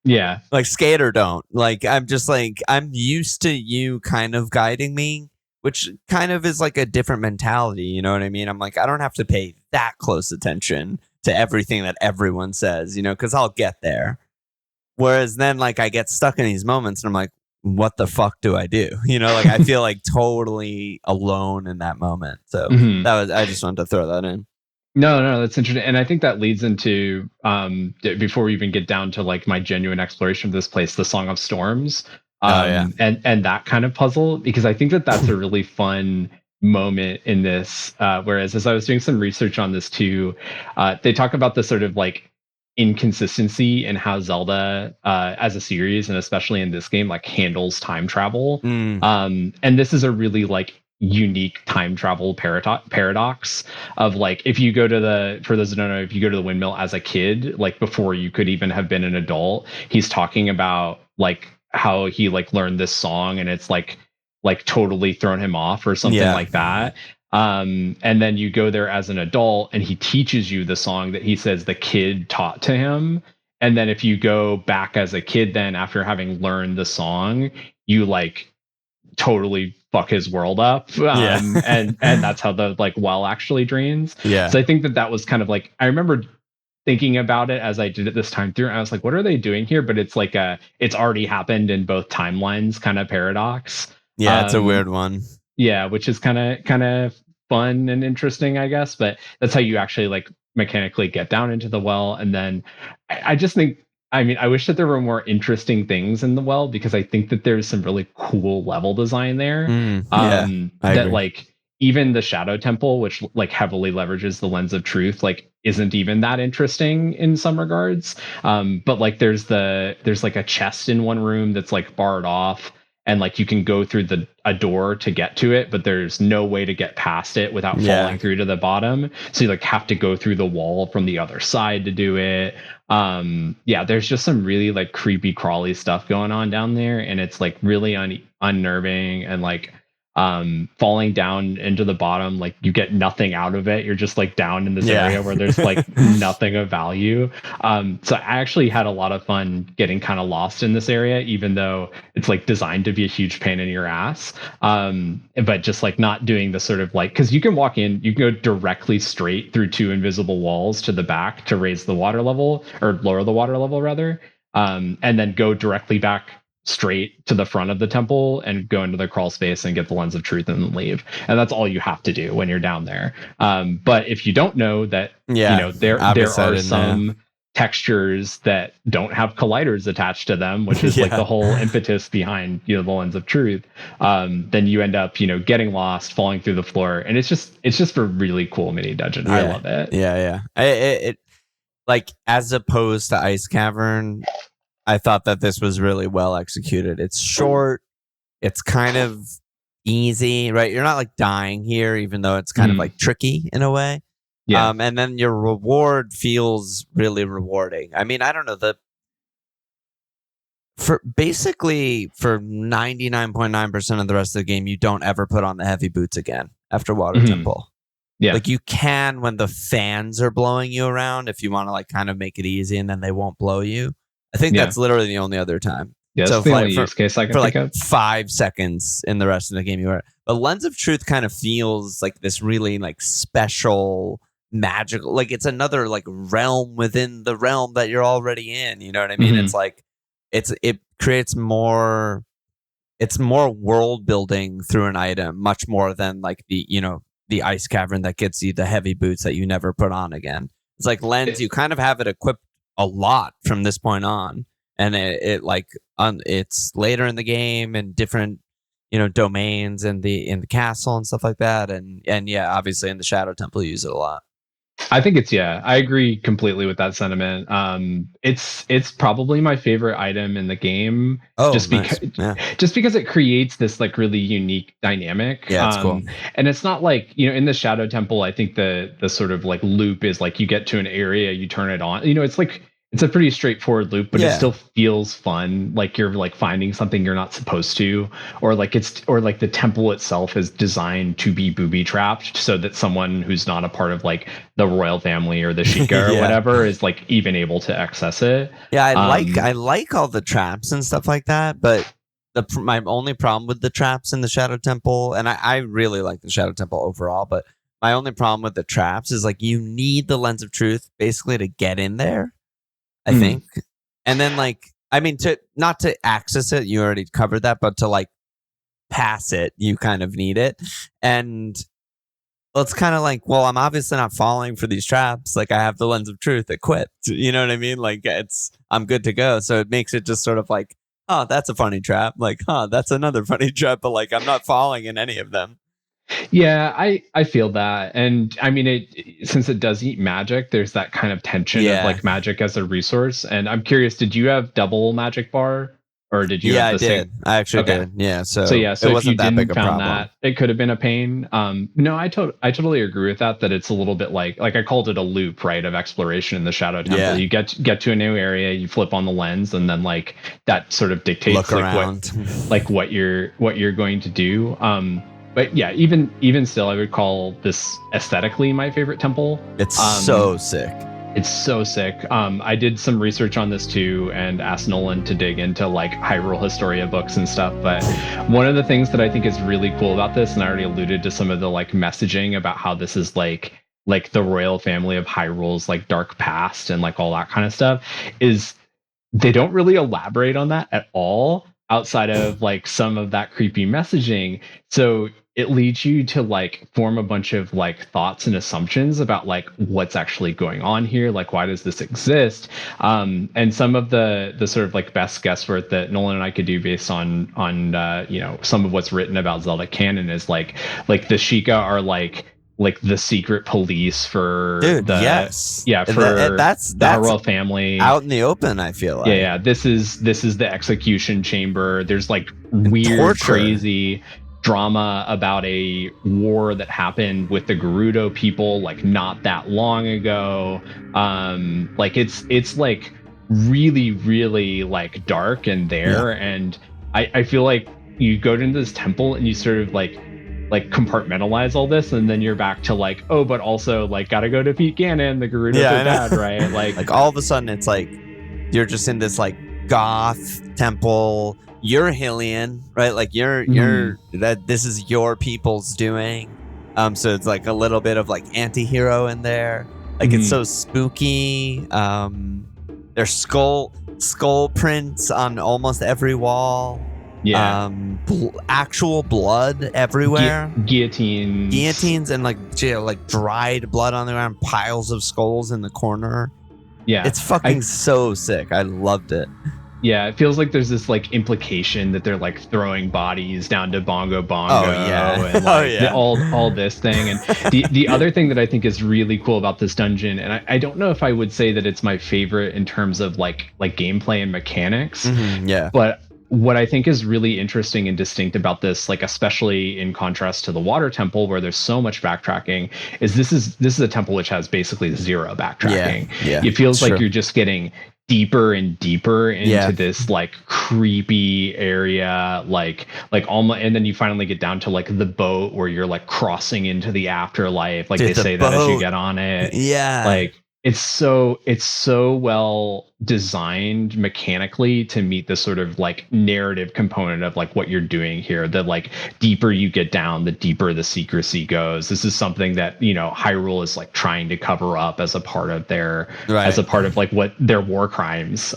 Yeah. Like skate or don't. Like I'm just like, I'm used to you kind of guiding me, which kind of is like a different mentality. You know what I mean? I'm like, I don't have to pay that close attention to everything that everyone says, because I'll get there. Whereas then like I get stuck in these moments and I'm like, what the fuck do I do? Like I feel like totally alone in that moment. So I just wanted to throw that in. No, that's interesting. And I think that leads into, before we even get down to like my genuine exploration of this place, the Song of Storms, and that kind of puzzle, because I think that that's a really fun moment in this. Whereas as I was doing some research on this too, they talk about the sort of like inconsistency in how Zelda, as a series, and especially in this game, like handles time travel. And this is a really like unique time travel paradox of like, if you go to for those who don't know, if you go to the windmill as a kid, like before you could even have been an adult, he's talking about like how he like learned this song and it's like totally thrown him off or something like that. And then you go there as an adult and he teaches you the song that he says the kid taught to him. And then if you go back as a kid, then after having learned the song, you like totally fuck his world up. And that's how the like well actually drains. Yeah. So I think that was kind of like, I remember thinking about it as I did it this time through, and I was like, what are they doing here? But it's like it's already happened in both timelines kind of paradox. Yeah, it's a weird one. Yeah, which is kind of fun and interesting, I guess. But that's how you actually like mechanically get down into the well. And then I just think, I mean, I wish that there were more interesting things in the well, because I think that there's some really cool level design there. I agree. Like even the Shadow Temple, which like heavily leverages the lens of truth, like isn't even that interesting in some regards. But like there's like a chest in one room that's like barred off, and like you can go through a door to get to it, but there's no way to get past it without falling through to the bottom. So you like have to go through the wall from the other side to do it. There's just some really like creepy crawly stuff going on down there, and it's like really unnerving, and like falling down into the bottom, like you get nothing out of it. You're just like down in this area where there's like nothing of value. So I actually had a lot of fun getting kind of lost in this area, even though it's like designed to be a huge pain in your ass. But just like not doing the sort of like, because you can walk in, you can go directly straight through two invisible walls to the back to raise the water level, or lower the water level rather, and then go directly back straight to the front of the temple and go into the crawl space and get the Lens of Truth and then leave. And that's all you have to do when you're down there. But if you don't know that, there are some textures that don't have colliders attached to them, which is like the whole impetus behind the Lens of Truth, then you end up getting lost, falling through the floor, and it's just a really cool mini dungeon. I love it. It like, as opposed to Ice Cavern, I thought that this was really well executed. It's short, it's kind of easy, right? You're not like dying here, even though it's kind of like tricky in a way. Yeah. And then your reward feels really rewarding. I mean, I don't know, for 99.9% of the rest of the game, you don't ever put on the heavy boots again after Water Temple. Yeah. Like, you can when the fans are blowing you around, if you want to like kind of make it easy and then they won't blow you. I think that's literally the only other time. Yeah, so the only use case I can think of. 5 seconds in the rest of the game you are. But Lens of Truth kind of feels like this really like special, magical, like it's another like realm within the realm that you're already in. You know what I mean? It's like it creates more. It's more world building through an item, much more than like the Ice Cavern that gets you the heavy boots that you never put on again. It's like Lens, you kind of have it equipped a lot from this point on, and it's later in the game and different domains in the castle and stuff like that, and yeah, obviously in the Shadow Temple you use it a lot. I think I agree completely with that sentiment. It's probably my favorite item in the game. Just because it creates this like really unique dynamic. Yeah, it's cool. And it's not like, in the Shadow Temple, I think the sort of like loop is like you get to an area, you turn it on. It's like it's a pretty straightforward loop, but it still feels fun. Like you're like finding something you're not supposed to, or like the temple itself is designed to be booby trapped so that someone who's not a part of like the royal family or the Sheikah or whatever is like even able to access it. Yeah, I like all the traps and stuff like that, but my only problem with the traps in the Shadow Temple, and I really like the Shadow Temple overall, but my only problem with the traps is like you need the Lens of Truth basically to get in there. I think. And then like, I mean, not to access it, you already covered that, but to like pass it, you kind of need it. And well, it's kind of like, well, I'm obviously not falling for these traps. Like, I have the Lens of Truth equipped. You know what I mean? Like, I'm good to go. So it makes it just sort of like, oh, that's a funny trap. Like, that's another funny trap. But like, I'm not falling in any of them. Yeah, I feel that. And I mean, since it does eat magic, there's that kind of tension of like magic as a resource. And I'm curious, did you have double magic bar, or did you have the I did. I actually did. Yeah. So it wasn't if you that big a problem. That, it could have been a pain. No, I totally agree with that it's a little bit like I called it a loop, right, of exploration in the Shadow Temple. Yeah. You get to a new area, you flip on the lens, and then like that sort of dictates what you're going to do. But yeah, even still, I would call this aesthetically my favorite temple. It's so sick. It's so sick. I did some research on this too and asked Nolan to dig into like Hyrule Historia books and stuff. But one of the things that I think is really cool about this, and I already alluded to some of the like messaging about how this is like the royal family of Hyrule's like dark past and like all that kind of stuff, is they don't really elaborate on that at all outside of like some of that creepy messaging. So it leads you to like form a bunch of like thoughts and assumptions about like what's actually going on here, like why does this exist, and some of the sort of like best guesswork that Nolan and I could do based on some of what's written about Zelda canon is like the Sheikah are like the secret police for that's the royal family out in the open. I feel like this is the execution chamber. There's like weird crazy drama about a war that happened with the Gerudo people like not that long ago. Like it's like really, really like dark and there. Yeah. And I feel like you go into this temple and you sort of like compartmentalize all this, and then you're back to like, oh, but also like gotta go defeat Ganon, the Gerudo dad, right? Like all of a sudden it's like you're just in this like goth temple. You're Hylian, right? Like you're that this is your people's doing. So it's like a little bit of like anti-hero in there. Like it's so spooky. Their skull, skull prints on almost every wall. Yeah. Actual blood everywhere. Guillotines and like dried blood on the ground, piles of skulls in the corner. Yeah, it's fucking so sick. I loved it. Yeah, it feels like there's this like implication that they're like throwing bodies down to Bongo, and like all this thing. And the other thing that I think is really cool about this dungeon, and I don't know if I would say that it's my favorite in terms of like gameplay and mechanics. But what I think is really interesting and distinct about this, like especially in contrast to the water temple where there's so much backtracking, is this is a temple which has basically zero backtracking. It feels like you're just getting deeper and deeper into this like creepy area, like almost, and then you finally get down to like the boat where you're like crossing into the afterlife. Like, dude, they say that as you get on it. Like it's so well designed mechanically to meet the sort of like narrative component of like what you're doing here. The like deeper you get down, the deeper the secrecy goes. This is something that, you know, Hyrule is like trying to cover up as a part of their as a part of like what their war crimes.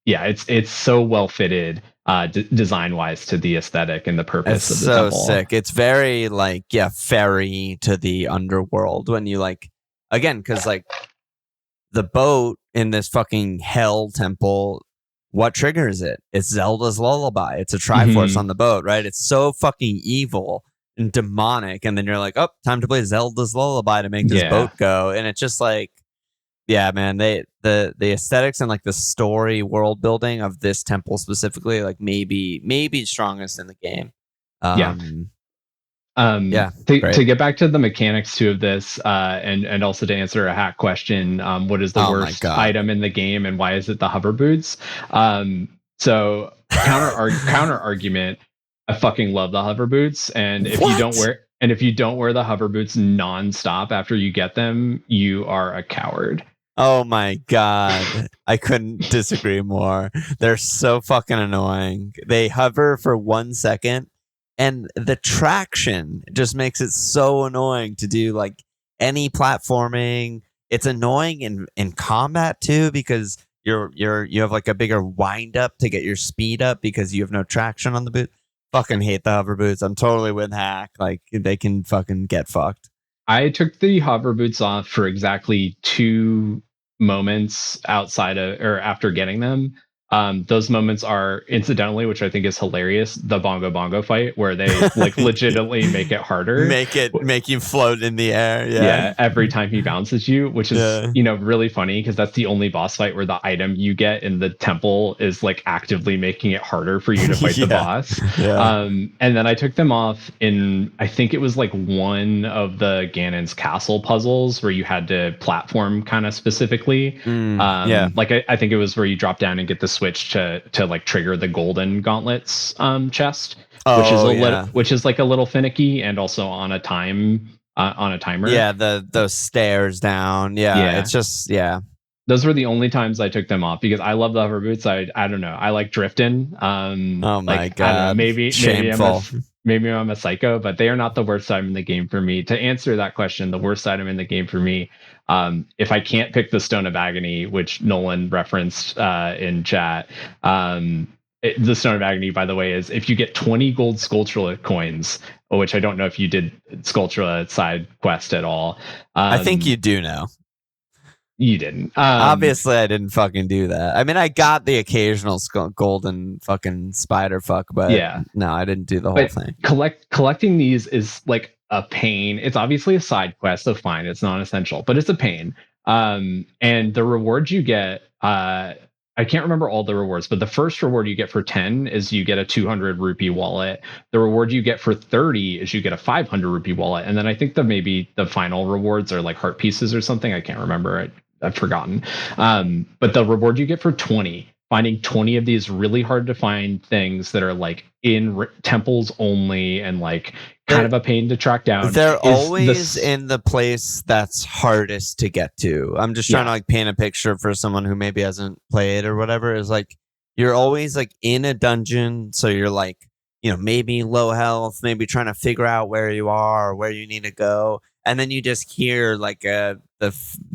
It's so well fitted design wise to the aesthetic and the purpose of the temple. So sick. It's very like ferry to the underworld when you like, again, because like the boat in this fucking hell temple, what triggers it? It's Zelda's lullaby. It's a Triforce on the boat, right? It's so fucking evil and demonic, and then you're like, oh, time to play Zelda's lullaby to make this boat go. And it's just like, yeah, man, the aesthetics and like the story world building of this temple specifically, like maybe strongest in the game. To get back to the mechanics too of this, and also to answer a hack question, what is the worst item in the game and why is it the hover boots? So counter argument, I fucking love the hover boots, and if you don't wear the hover boots nonstop after you get them, you are a coward. Oh my god, I couldn't disagree more. They're so fucking annoying. They hover for 1 second. And the traction just makes it so annoying to do like any platforming. It's annoying in combat too because you have like a bigger wind up to get your speed up because you have no traction on the boot. Fucking hate the hover boots. I'm totally with Hack. Like they can fucking get fucked. I took the hover boots off for exactly 2 moments outside of or after getting them. Those moments are incidentally, which I think is hilarious, the bongo fight where they like legitimately make it harder, make you float in the air. Yeah, every time he bounces you, which is you know, really funny because that's the only boss fight where the item you get in the temple is like actively making it harder for you to fight the boss. And then I took them off in, I think it was like one of the Ganon's castle puzzles where you had to platform kind of specifically. Like I think it was where you drop down and get the switch to like trigger the golden gauntlets chest, which is like a little finicky and also on a timer. Those stairs down. It's just those were the only times I took them off because I love the hover boots. I don't know, I like drifting. Oh my god, maybe I'm a psycho, but they are not the worst item in the game for me. To answer that question, the worst item in the game for me, if I can't pick the Stone of Agony, which Nolan referenced in chat, the Stone of Agony, by the way, is if you get 20 gold skulltula coins, which I don't know if you did skulltula side quest at all. I think you do now. You didn't. Obviously, I didn't fucking do that. I mean, I got the occasional golden fucking spider fuck, but no, I didn't do the whole thing. Collecting these is like a pain. It's obviously a side quest, so fine, it's non-essential, but it's a pain. And the rewards you get, I can't remember all the rewards, but the first reward you get for 10 is you get a 200 rupee wallet. The reward you get for 30 is you get a 500 rupee wallet. And then I think maybe the final rewards are like heart pieces or something. I can't remember. I've forgotten. But the reward you get for 20, finding 20 of these really hard to find things that are like in temples only and like kind of a pain to track down. They're always in the place that's hardest to get to. I'm just trying to like paint a picture for someone who maybe hasn't played or whatever. Is like you're always like in a dungeon, so you're like, you know, maybe low health, maybe trying to figure out where you are or where you need to go, and then you just hear like the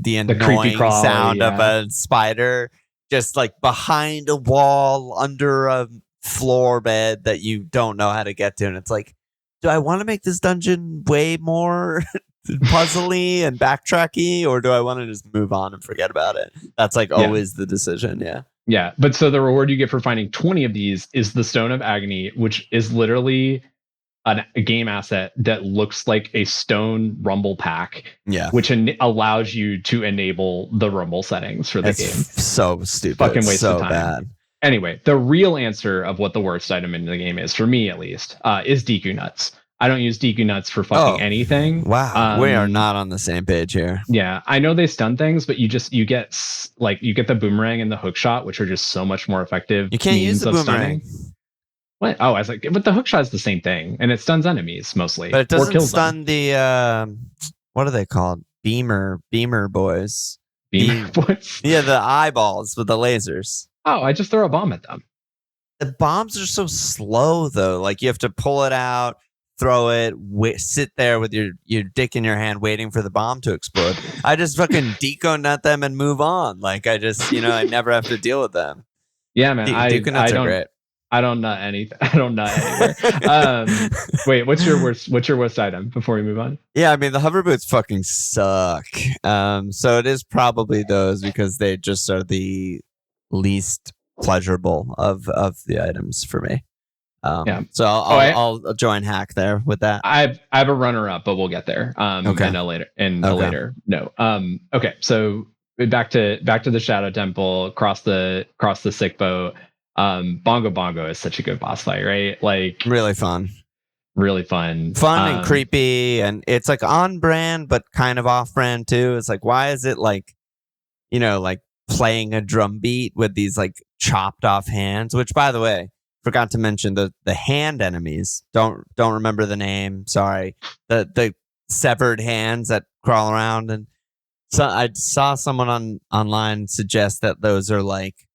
annoying sound of a spider. just like behind a wall, under a floor bed that you don't know how to get to. And it's like, do I want to make this dungeon way more puzzly and backtracky, or do I want to just move on and forget about it? That's like always the decision. Yeah. Yeah. But so the reward you get for finding 20 of these is the Stone of Agony, which is literally a game asset that looks like a stone rumble pack, which allows you to enable the rumble settings for the game. So stupid. Fucking waste so of time. Bad. Anyway, the real answer of what the worst item in the game is, for me at least, is Deku Nuts. I don't use Deku Nuts for fucking anything. Wow, we are not on the same page here. Yeah, I know they stun things, but you get the boomerang and the hook shot, which are just so much more effective. You can't use the boomerang. Stunning. What? Oh, I was like, but the hook shot is the same thing, and it stuns enemies mostly. But it doesn't stun the what are they called? Beamer boys. Beamer boys. Yeah, the eyeballs with the lasers. Oh, I just throw a bomb at them. The bombs are so slow though. Like you have to pull it out, throw it, sit there with your dick in your hand, waiting for the bomb to explode. I just fucking deco nut them and move on. Like I just, I never have to deal with them. Yeah, man. Deco nuts are great. I don't nut anything. I don't nut anywhere. Wait, what's your worst item before we move on? Yeah, I mean the hover boots fucking suck. So it is probably those because they just are the least pleasurable of the items for me. So I'll join Hack there with that. I have a runner up, but we'll get there. Okay. In a later. No. Okay. So back to the Shadow Temple, cross the sick boat. Bongo Bongo is such a good boss fight, right? Like really fun and creepy, and it's like on brand but kind of off brand too. It's like, why is it like like playing a drum beat with these like chopped off hands, which by the way, forgot to mention the hand enemies, don't remember the name, sorry, the severed hands that crawl around. And so I saw someone online suggest that those are like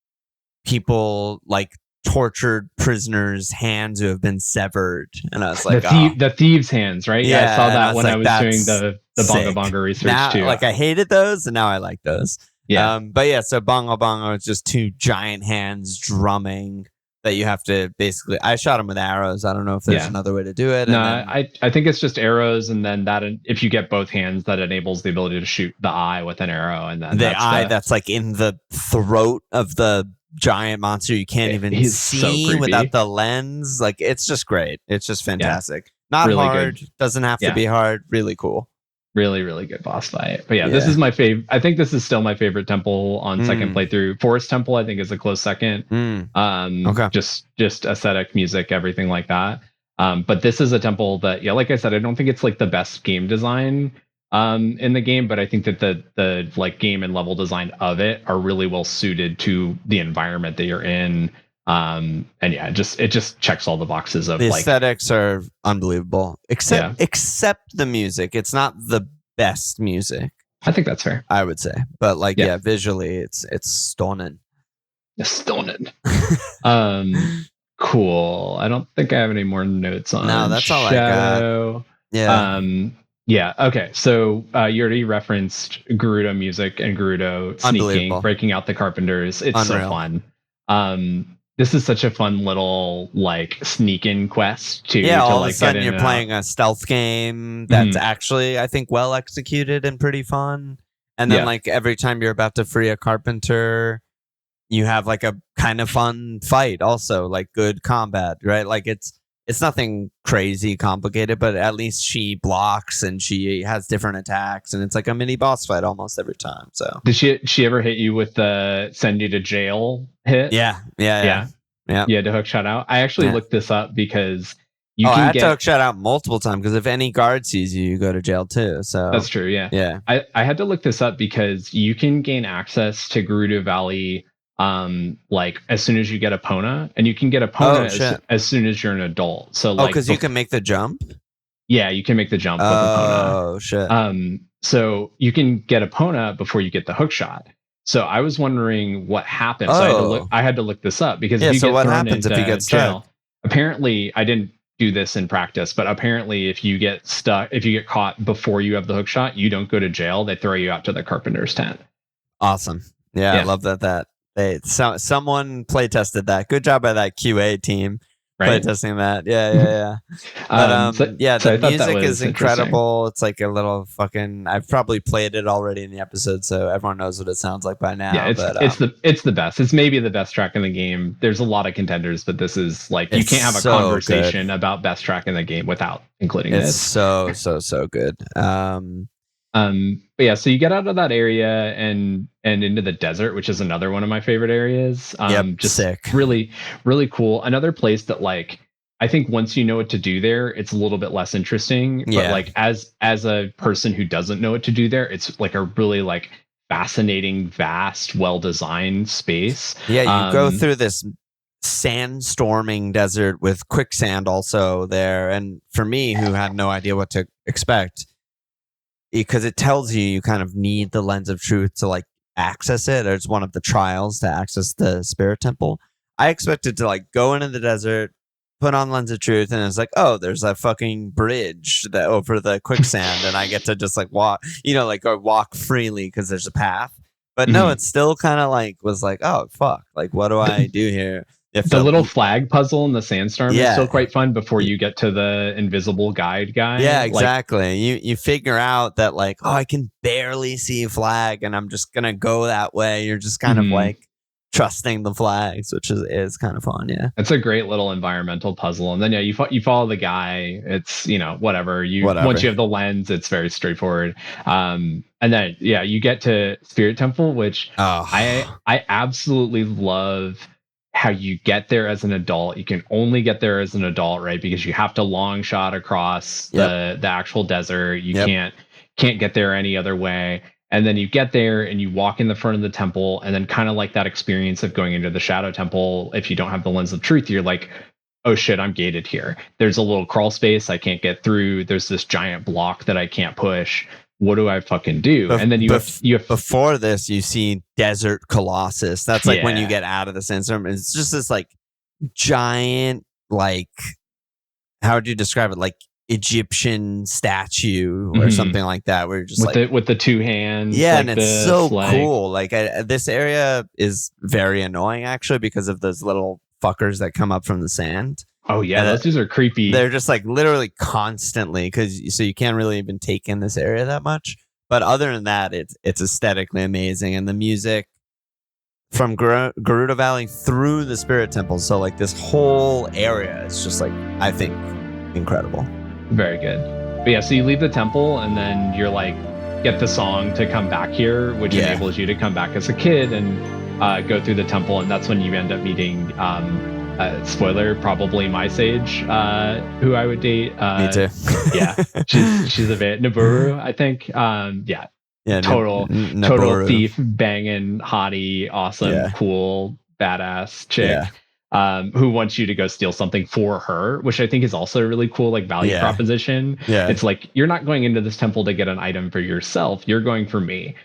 people, like tortured prisoners' hands who have been severed, and I was like, the thieves' hands, right? Yeah, I saw that when I was doing the Bongo Bongo research now, too. Like I hated those, and now I like those. Yeah, but yeah, so Bongo Bongo is just two giant hands drumming that you have to basically. I shot them with arrows. I don't know if there's another way to do it. No, I think it's just arrows, and then that if you get both hands, that enables the ability to shoot the eye with an arrow, and then that's like in the throat of the giant monster you can't even see so without the lens. Like it's just great. It's just fantastic. Not really hard. Good. Doesn't have to be hard. Really cool. Really, really good boss fight. But this is my favorite. I think this is still my favorite temple on second playthrough. Forest Temple, I think, is a close second. Okay. Just aesthetic, music, everything like that. But this is a temple that, like I said, I don't think it's like the best game design in the game, but I think that the like game and level design of it are really well suited to the environment that you're in. And it just checks all the boxes of the aesthetics are unbelievable, except the music. It's not the best music. I think that's fair. I would say, but visually, it's stunning. Stunning. Cool. I don't think I have any more notes on. No, that's all Shadow. I got. Yeah. Yeah. Okay. So you already referenced Gerudo music and Gerudo sneaking, breaking out the carpenters. It's Unreal. So fun. This is such a fun little like sneak in quest too. Yeah. All of a sudden you're playing a stealth game that's actually, I think, well executed and pretty fun. And then like every time you're about to free a carpenter, you have like a kind of fun fight. Also, like good combat, right? Like it's nothing crazy complicated, but at least she blocks and she has different attacks, and it's like a mini boss fight almost every time. So did she ever hit you with the send you to jail hit? Yeah. You had to hook shot out. I actually looked this up because you can I had to hook shot out multiple times, because if any guard sees you, you go to jail too. So that's true. Yeah. I had to look this up because you can gain access to Gerudo Valley like as soon as you get Epona, and you can get Epona as soon as you're an adult. So like, because you can make the jump. Yeah, you can make the jump with Epona. Oh shit. So you can get Epona before you get the hook shot. So I was wondering what happens. So I had to look this up because if you get what thrown happens into if you get jail, stuck? Apparently, I didn't do this in practice, but apparently if you get caught before you have the hook shot, you don't go to jail. They throw you out to the carpenter's tent. Awesome. Yeah. I love that Someone play tested that. Good job by that QA team. Play Right. testing that. Yeah. But So the I thought that music was is incredible. It's like a little fucking. I've probably played it already in the episode, so everyone knows what it sounds like by now. Yeah, it's the best. It's maybe the best track in the game. There's a lot of contenders, but this is like you can't have a conversation about best track in the game without including it's this. So good. But yeah, so you get out of that area and into the desert, which is another one of my favorite areas. Just sick. Really, really cool. Another place that like I think once you know what to do there, it's a little bit less interesting. But like as a person who doesn't know what to do there, it's like a really like fascinating, vast, well-designed space. Yeah, you go through this sandstorming desert with quicksand also there. And for me, who had no idea what to expect, because it tells you kind of need the lens of truth to like access it. It's one of the trials to access the spirit temple. I expected to like go into the desert, put on lens of truth, and it's like, oh, there's a fucking bridge that over the quicksand, and I get to just like walk, go walk freely because there's a path. But no, it's still kind of like was like, oh fuck, like what do I do here? If the little flag puzzle in the sandstorm is still quite fun before you get to the invisible guide guy. Yeah, exactly. You figure out that like, oh, I can barely see a flag, and I'm just gonna go that way. You're just kind of like trusting the flags, which is kind of fun. Yeah, it's a great little environmental puzzle. And then you follow the guy. It's whatever. Once you have the lens, it's very straightforward. And then you get to Spirit Temple, which I absolutely love. How you get there as an adult. You can only get there as an adult, right? Because you have to long shot across the actual desert. You can't get there any other way. And then you get there and you walk in the front of the temple, and then kind of like that experience of going into the Shadow Temple, if you don't have the lens of truth, you're like, oh shit, I'm gated here. There's a little crawl space I can't get through. There's this giant block that I can't push. What do I fucking do? And then you have before this, you see Desert Colossus. That's like when you get out of the sandstorm. It's just this like giant, like, how would you describe it? Like Egyptian statue or something like that. Where you're just with the two hands. Yeah, like and it's so cool. Like this area is very annoying actually because of those little fuckers that come up from the sand. Oh yeah, those dudes are creepy. They're just like literally constantly so you can't really even take in this area that much. But other than that, it's aesthetically amazing, and the music from Gerudo Valley through the Spirit Temple. So like this whole area is just like, I think, incredible. Very good. But yeah, so you leave the temple and then you're like, get the song to come back here, which enables you to come back as a kid and go through the temple, and that's when you end up meeting. Spoiler, probably my sage, who I would date. Me too. Yeah, she's a bit Naburu, I think. Total thief, banging, hottie, awesome, cool, badass chick. Who wants you to go steal something for her, which I think is also a really cool like value proposition. It's like, you're not going into this temple to get an item for yourself, you're going for me,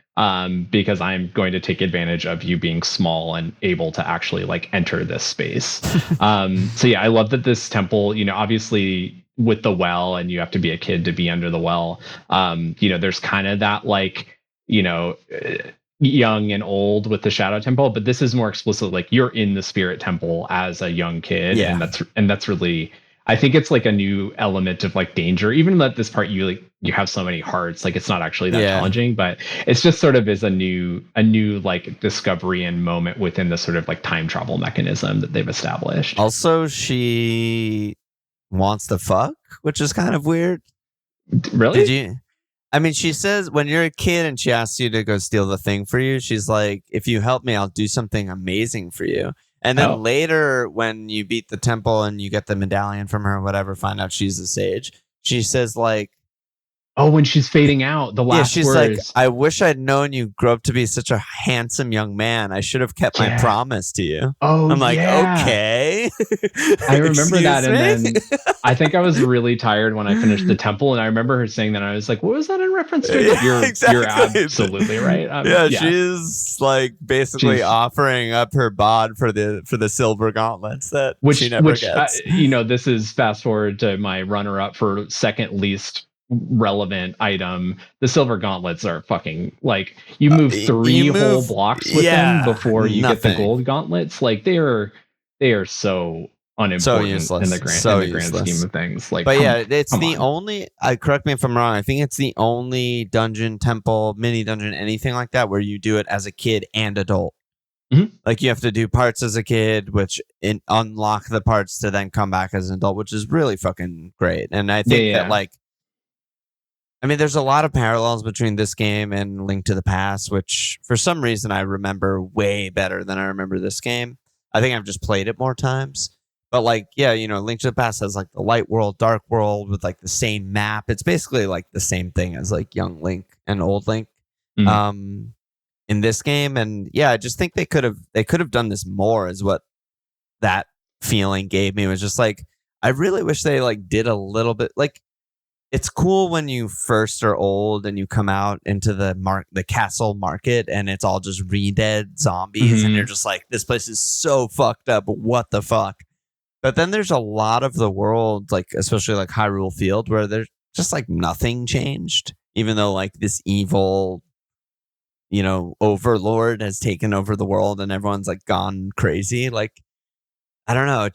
because I'm going to take advantage of you being small and able to actually like enter this space. So yeah, I love that this temple, obviously with the well, and you have to be a kid to be under the well, there's kind of that like, young and old with the Shadow Temple, but this is more explicit, like you're in the Spirit Temple as a young kid, and that's really, I think it's like a new element of like danger, even at this part you have so many hearts, like it's not actually that challenging, but it's just sort of is a new like discovery and moment within the sort of like time travel mechanism that they've established. Also, she wants to fuck, which is kind of weird. Really? I mean, she says when you're a kid and she asks you to go steal the thing for you, she's like, if you help me, I'll do something amazing for you. And then later, when you beat the temple and you get the medallion from her or whatever, find out she's a sage, she says like, oh, when she's fading out, the last she's words. like, I wish I'd known you grow up to be such a handsome young man. I should have kept my promise to you. Oh, I'm like, okay. I remember that. And then I think I was really tired when I finished the temple. And I remember her saying that. I was like, what was that in reference to? You're absolutely right. She's like basically offering up her bod for the silver gauntlets that she never gets. This is fast forward to my runner up for second least relevant item. The silver gauntlets are fucking like you move three whole blocks with them before you get the gold gauntlets. Like they are so unimportant in the grand scheme of things. Like, but yeah, it's the only. Correct me if I'm wrong. I think it's the only dungeon, temple, mini dungeon, anything like that where you do it as a kid and adult. Mm-hmm. Like you have to do parts as a kid, which unlock the parts to then come back as an adult, which is really fucking great. And I think that like, I mean, there's a lot of parallels between this game and Link to the Past, which for some reason I remember way better than I remember this game. I think I've just played it more times. But like, yeah, you know, Link to the Past has like the light world, dark world with like the same map. It's basically like the same thing as like young Link and old Link. Mm-hmm. In this game. And yeah, I just think they could have done this more, is what that feeling gave me. It was just like, I really wish they like did a little bit. Like, it's cool when you first are old and you come out into the castle market and it's all just re-dead zombies, and you're just like, this place is so fucked up, what the fuck. But then there's a lot of the world, like especially like Hyrule Field, where there's just like nothing changed, even though like this evil, you know, overlord has taken over the world and everyone's like gone crazy. Like, I don't know.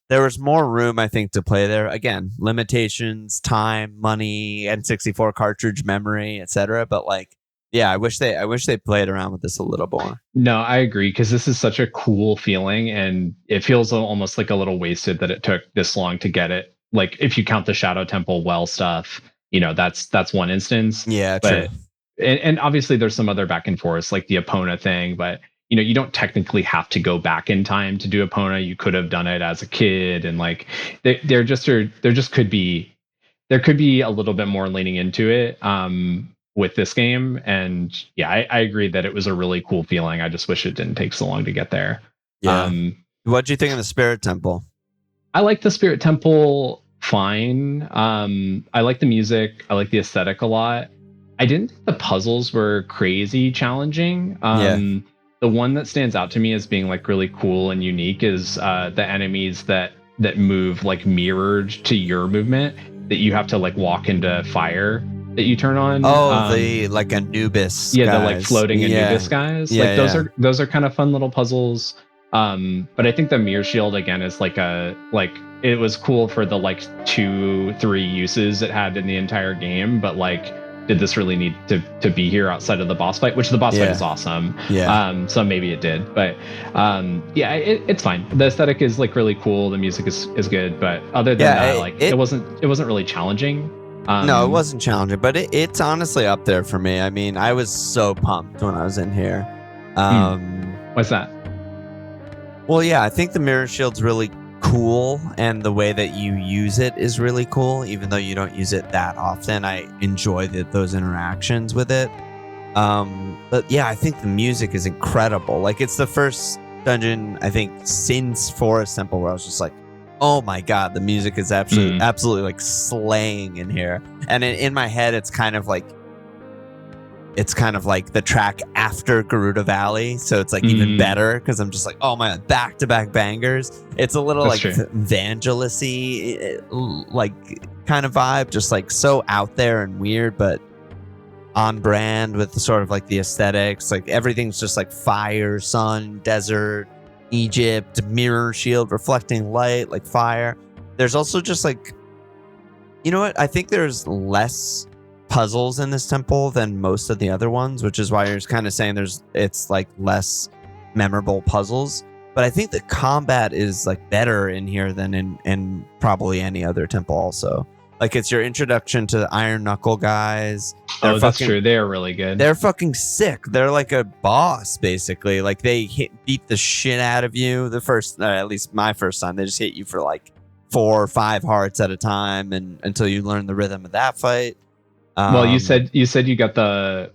There was more room, I think, to play there. Again, limitations, time, money, N64 cartridge memory, etc. But like, yeah, I wish they played around with this a little more. No, I agree, because this is such a cool feeling, and it feels almost like a little wasted that it took this long to get it. Like, if you count the Shadow Temple well stuff, you know, that's one instance. Yeah, but, true. And obviously there's some other back and forth, like the Epona thing, but you know, you don't technically have to go back in time to do Epona. You could have done it as a kid, and like there could be a little bit more leaning into it with this game. And yeah, I agree that it was a really cool feeling. I just wish it didn't take so long to get there. Yeah. What'd you think of the Spirit Temple? I like the Spirit Temple fine. I like the music. I like the aesthetic a lot. I didn't think the puzzles were crazy challenging. The one that stands out to me as being like really cool and unique is the enemies that move like mirrored to your movement, that you have to like walk into fire that you turn on. The like Anubis. Yeah, guys. The like floating Anubis guys. Yeah, like those are kind of fun little puzzles. But I think the mirror shield again is like it was cool for the like 2-3 uses it had in the entire game, but like, did this really need to be here outside of the boss fight? Which the boss fight is awesome. Yeah. So maybe it did, but it's fine. The aesthetic is like really cool. The music is good, but other than that, it wasn't really challenging. No, it wasn't challenging, but it's honestly up there for me. I mean, I was so pumped when I was in here. What's that? Well, yeah, I think the mirror shield's really cool, and the way that you use it is really cool, even though you don't use it that often. I enjoy those interactions with it. But yeah, I think the music is incredible. Like, it's the first dungeon, I think, since Forest Temple where I was just like, oh my god, the music is absolutely like slaying in here. And in my head, it's kind of like the track after Gerudo Valley, so it's like even better, because I'm just like, oh my god, back-to-back bangers. It's a little like Vangelis-y like kind of vibe, just like so out there and weird, but on brand with the sort of like the aesthetics. Like everything's just like fire, sun, desert, Egypt, mirror shield, reflecting light, like fire. There's also just like, you know what? I think there's less puzzles in this temple than most of the other ones, which is why you're kind of saying it's like less memorable puzzles. But I think the combat is like better in here than in probably any other temple also. Like, it's your introduction to the Iron Knuckle guys. That's true. They're really good. They're fucking sick. They're like a boss, basically. Like, they beat the shit out of you the first, at least my first time. They just hit you for like 4 or 5 hearts at a time, and until you learn the rhythm of that fight. Well, you said you got the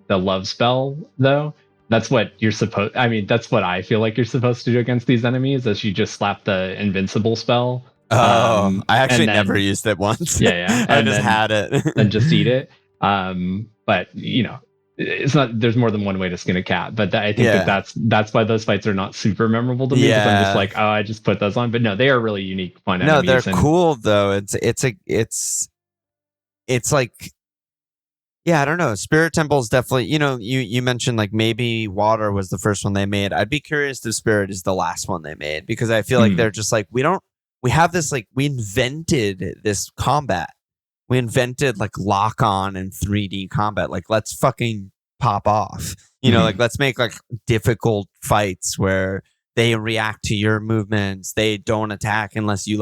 love spell though. That's what you're supposed. I mean, that's what I feel like you're supposed to do against these enemies. Is you just slap the invincible spell. I actually never used it once. Yeah. I just had it and just eat it. But you know, it's not. There's more than one way to skin a cat. But I think that's why those fights are not super memorable to me. Because I'm just like, oh, I just put those on. But no, they are really unique, fun enemies. No, they're cool though. It's it's like, yeah, I don't know. Spirit Temple is definitely, you mentioned like maybe Water was the first one they made. I'd be curious if Spirit is the last one they made, because I feel like they're just like, we have this, like, we invented this combat. We invented like lock on and 3D combat. Like, let's fucking pop off. Like, let's make like difficult fights where they react to your movements. They don't attack unless you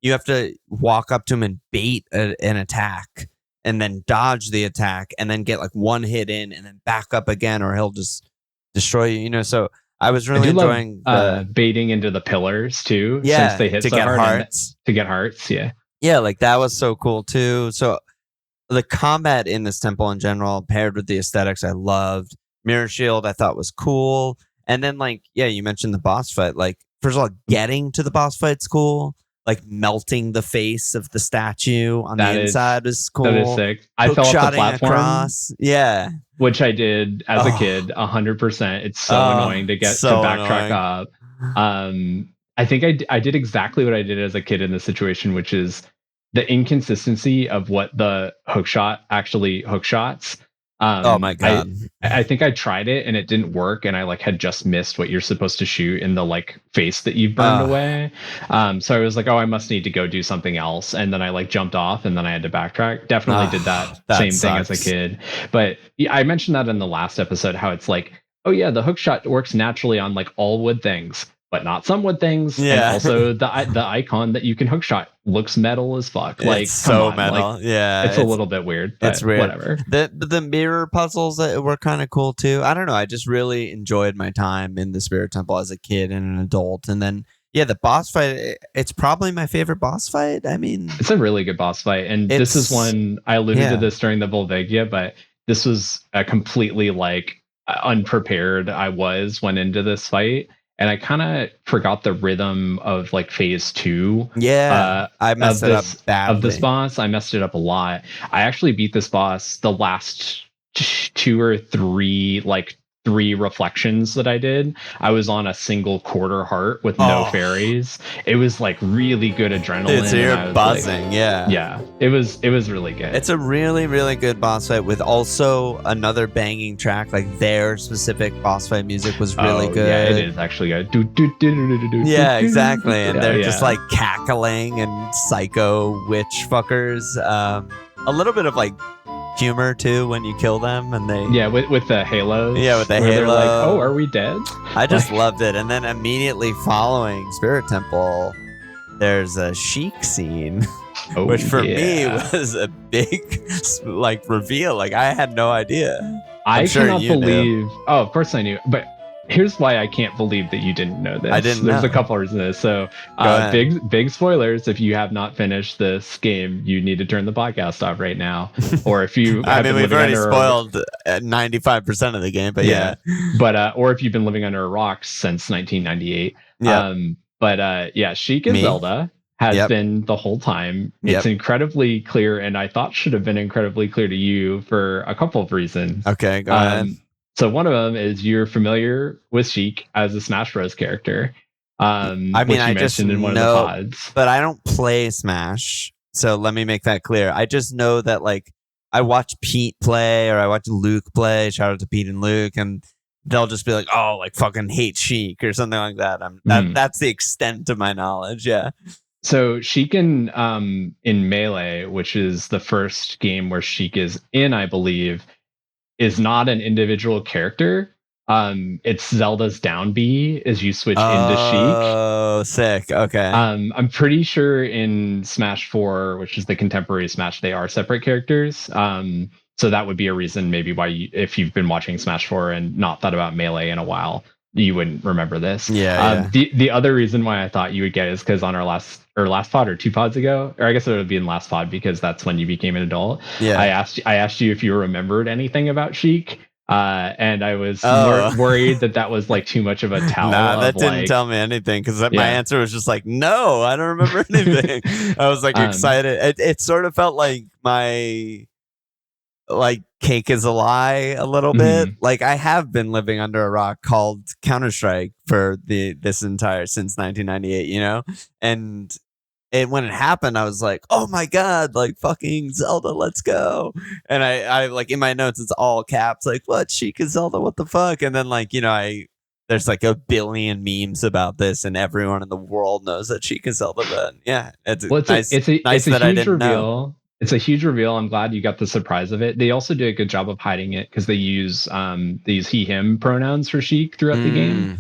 have to walk up to them and bait an attack and then dodge the attack and then get like one hit in and then back up again, or he'll just destroy you. So I was really enjoying baiting into the pillars too. Yeah, since they hit to so get hard hearts. To get hearts, yeah. Yeah, like that was so cool too. So the combat in this temple in general, paired with the aesthetics, I loved. Mirror Shield, I thought was cool. And then, like, yeah, you mentioned the boss fight. Like, first of all, getting to the boss fight's cool. Like, melting the face of the statue on the inside is cool. That is sick. I fell off the platform. Across. Yeah. Which I did as a kid, 100%. It's so annoying to get to backtrack up. I think I did exactly what I did as a kid in this situation, which is the inconsistency of what the hookshot actually hookshots. Oh my god! I think I tried it and it didn't work, and I like had just missed what you're supposed to shoot in the like face that you burned away. So I was like, oh, I must need to go do something else, and then I like jumped off, and then I had to backtrack. Definitely did that same thing as a kid. But I mentioned that in the last episode, how it's like, oh yeah, the hookshot works naturally on like all wood things, but not some wood things. Yeah. And also the icon that you can hookshot looks metal as fuck. Like, it's so metal. Like, yeah. It's a little bit weird. But it's weird. Whatever. The mirror puzzles were kind of cool too. I don't know. I just really enjoyed my time in the Spirit Temple as a kid and an adult. And then, yeah, the boss fight, it's probably my favorite boss fight. I mean, it's a really good boss fight. And this is one, I alluded to this during the Volvagia, but this was a completely like unprepared went into this fight. And I kind of forgot the rhythm of like phase 2. Yeah, I messed it up badly. Of this boss. I messed it up a lot. I actually beat this boss the last 2 or 3 3 reflections that I did. I was on a single quarter heart with no fairies. It was like really good adrenaline. Dude, so you're buzzing, like, yeah. It was really good. It's a really, really good boss fight with also another banging track. Like their specific boss fight music was really good. Yeah, it is actually good. Yeah, exactly. And they're just like cackling and psycho witch fuckers. A little bit of like humor too when you kill them, and they with the halos. Yeah, with the halo. Like, oh, are we dead? I just loved it. And then immediately following Spirit Temple, there's a Sheik scene, which for me was a big like reveal. Like I had no idea. I cannot believe. Oh, of course I knew, but here's why I can't believe that you didn't know this. I didn't. There's a couple reasons. So, big spoilers. If you have not finished this game, you need to turn the podcast off right now. Or if you, I mean, we've already spoiled 95% of the game, but yeah. But or if you've been living under a rock since 1998. Yeah. Sheik and Zelda has been the whole time. It's incredibly clear, and I thought should have been incredibly clear to you for a couple of reasons. Okay, go ahead. So one of them is you're familiar with Sheik as a Smash Bros. Character. I mean, I just in one know, of the pods. But I don't play Smash, so let me make that clear. I just know that like I watch Pete play or I watch Luke play. Shout out to Pete and Luke, and they'll just be like, "Oh, like fucking hate Sheik" or something like that. That's the extent of my knowledge. Yeah. So Sheik in Melee, which is the first game where Sheik is in, I believe, is not an individual character. It's Zelda's down B as you switch into Sheik. Oh, sick. Okay. I'm pretty sure in Smash 4, which is the contemporary Smash, they are separate characters. So that would be a reason maybe why if you've been watching Smash 4 and not thought about Melee in a while, you wouldn't remember this. Yeah. The other reason why I thought you would get it is because on our last pod or 2 pods ago, or I guess it would be in last pod because that's when you became an adult. Yeah. I asked you if you remembered anything about Sheik. And I was worried that was like too much of a tell. Nah, that didn't tell me anything because my answer was just like, no, I don't remember anything. I was like excited. It sort of felt like my cake is a lie a little bit. Like I have been living under a rock called Counter-Strike for since 1998, and when it happened, I was like, oh my God, like fucking Zelda, let's go. And I like in my notes, it's all caps, like, what, Sheik and Zelda, what the fuck? And then like, there's like a billion memes about this, and everyone in the world knows that Sheik and Zelda. But yeah, it's nice that I huge didn't reveal. know. It's a huge reveal. I'm glad you got the surprise of it. They also do a good job of hiding it because they use these he/him pronouns for Sheik throughout the game.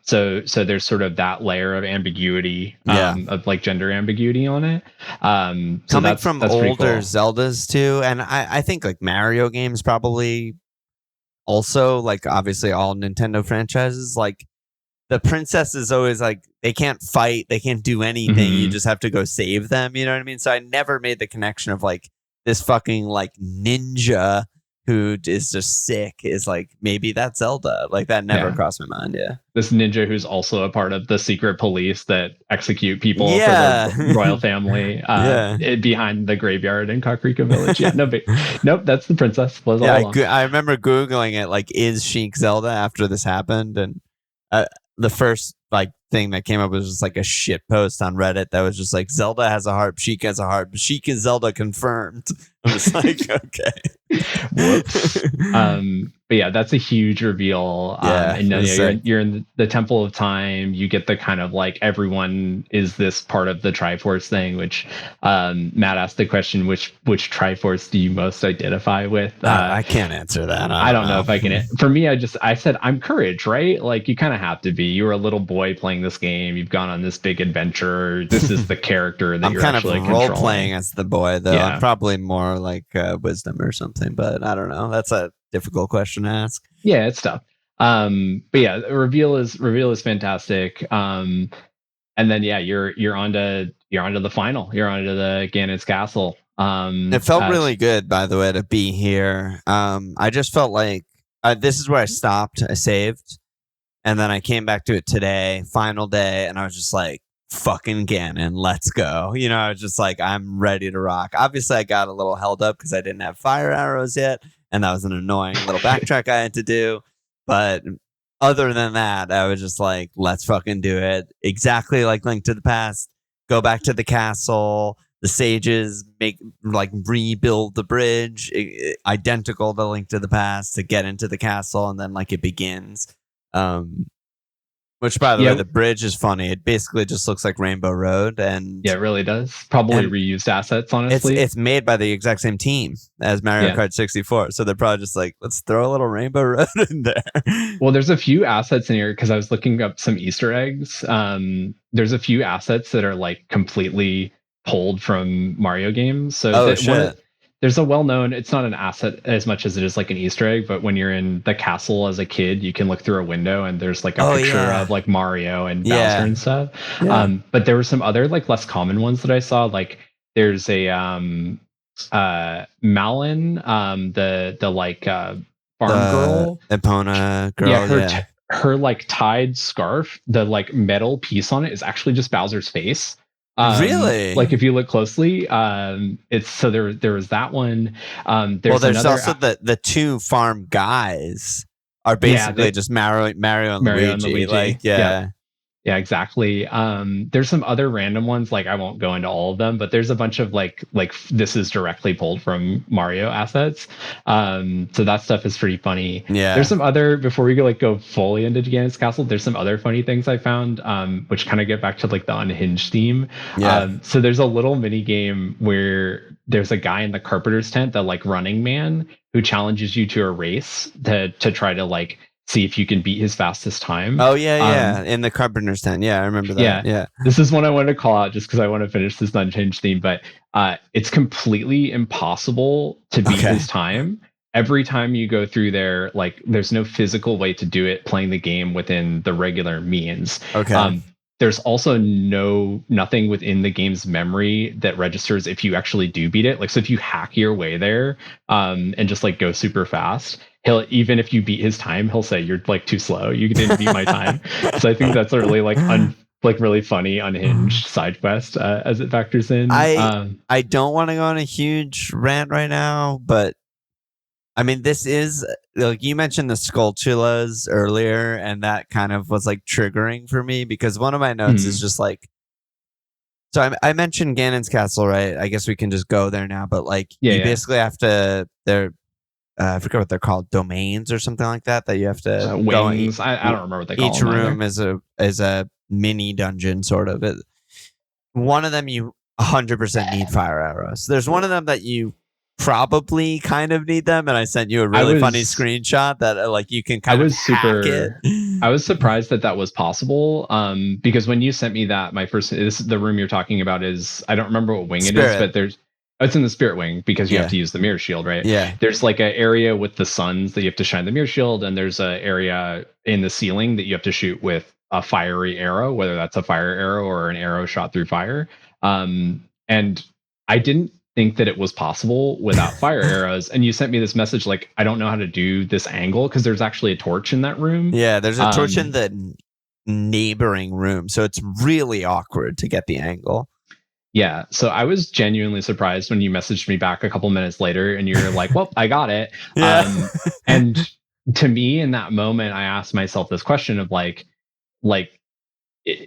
So there's sort of that layer of ambiguity, of like gender ambiguity on it. So coming from older cool. Zeldas too, and I think like Mario games probably also, like obviously all Nintendo franchises, like the princess is always like, they can't fight, they can't do anything. You just have to go save them. You know what I mean? So I never made the connection of like this fucking like ninja who is just sick is like, maybe that's Zelda. Like that never crossed my mind. Yeah. This ninja who's also a part of the secret police that execute people for the royal family behind the graveyard in Kakariko Village. Yeah, nope, that's the princess. I remember Googling it, like, is Sheik Zelda after this happened? And the first like thing that came up was just like a shit post on Reddit that was just like, Zelda has a harp, Sheik has a harp, Sheik and Zelda confirmed. I was like, okay. Whoops. But yeah, that's a huge reveal. And you're in the Temple of Time. You get the kind of like, everyone is this part of the Triforce thing, which Matt asked the question, which Triforce do you most identify with? I can't answer that. I don't know if I can. For me, I said I'm Courage, right? Like you kind of have to be. You were a little boy playing this game. You've gone on this big adventure. This is the character that I'm you're kind actually of role controlling. playing as the boy, though. I'm probably more like wisdom or something, but I don't know. That's a difficult question to ask. Yeah, it's tough. But yeah, reveal is fantastic. And then you're onto the final. You're onto the Ganon's castle. It felt really good, by the way, to be here. I just felt like this is where I stopped. I saved, and then I came back to it today, final day, and I was just like, fucking Ganon, let's go. I was just like, I'm ready to rock. Obviously, I got a little held up because I didn't have fire arrows yet, and that was an annoying little backtrack I had to do. But other than that, I was just like, let's fucking do it. Exactly like Link to the Past. Go back to the castle. The sages rebuild the bridge, identical to Link to the Past, to get into the castle, and then like it begins. Which, by the way, the bridge is funny. It basically just looks like Rainbow Road, and it really does. Probably reused assets, honestly. It's made by the exact same team as Mario Kart 64, so they're probably just like, let's throw a little Rainbow Road in there. Well, there's a few assets in here because I was looking up some Easter eggs. There's a few assets that are like completely pulled from Mario games. So there's a well-known, it's not an asset as much as it is like an Easter egg, but when you're in the castle as a kid, you can look through a window and there's like a picture of like Mario and Bowser and stuff. Yeah. But there were some other like less common ones that I saw. Like there's a Malin, the like farm girl. Epona girl. Her like tied scarf, the like metal piece on it is actually just Bowser's face. Really? Like if you look closely, it's so there was that one. There's also the two farm guys are basically just Mario and Luigi. Like, yeah, exactly. There's some other random ones, like I won't go into all of them, but there's a bunch of like this is directly pulled from Mario assets. So that stuff is pretty funny. Yeah. There's some other, before we go fully into Ganon's Castle, there's some other funny things I found, which kind of get back to like the unhinged theme. Yeah. So there's a little mini game where there's a guy in the carpenter's tent, the like running man, who challenges you to a race to try to like see if you can beat his fastest time. Oh yeah, in the carpenter's tent. Yeah, I remember that. Yeah. This is one I wanted to call out just because I want to finish this unchanged theme, but it's completely impossible to beat his time. Every time you go through there, like there's no physical way to do it playing the game within the regular means. Okay. There's also nothing within the game's memory that registers if you actually do beat it. Like, so if you hack your way there and just like go super fast, even if you beat his time, he'll say you're like too slow. You didn't beat my time. So I think that's a really really funny unhinged side quest as it factors in. I don't want to go on a huge rant right now, but I mean, this is like you mentioned the skulltulas earlier, and that kind of was like triggering for me because one of my notes is just like So I mentioned Ganon's castle, right? I guess we can just go there now. But like, Yeah, you yeah. basically have to. I forget what they're called, domains or something like that. That you have to go. Wings. I don't remember what they call Each them room either. is a mini dungeon, sort of. One of them you 100% need fire arrows. There's one of them that you probably kind of need them, and I sent you a really funny screenshot that like you can kind of hack it. I was surprised that was possible, because when you sent me that, the room you're talking about is, I don't remember what wing it is, but it's in the spirit wing, because you have to use the mirror shield, right? Yeah. There's like an area with the suns that you have to shine the mirror shield, and there's an area in the ceiling that you have to shoot with a fiery arrow, whether that's a fire arrow or an arrow shot through fire. And I didn't think that it was possible without fire arrows. And you sent me this message like, I don't know how to do this angle, because there's actually a torch in that room. Yeah, there's a torch in the neighboring room, so it's really awkward to get the angle. Yeah, so I was genuinely surprised when you messaged me back a couple minutes later and you're like, well, I got it. Yeah. And to me in that moment, I asked myself this question of like,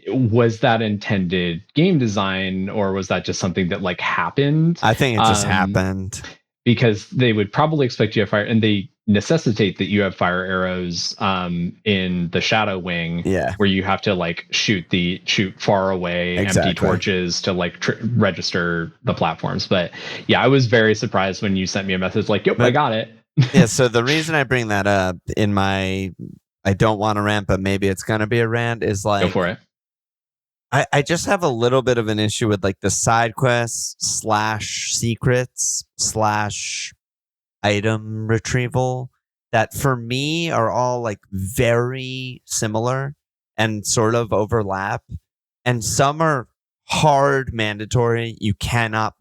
was that intended game design, or was that just something that like happened? I think it just happened. Because they would probably expect you to have fire, and they necessitate that you have fire arrows in the shadow wing, where you have to like shoot far away empty torches to like register the platforms. But yeah, I was very surprised when you sent me a message like, yep, I got it. Yeah, so the reason I bring that up in my, I don't want to rant, but maybe it's gonna be a rant, is like, go for it. I just have a little bit of an issue with like the side quests / secrets / item retrieval that for me are all like very similar and sort of overlap. And some are hard mandatory. You cannot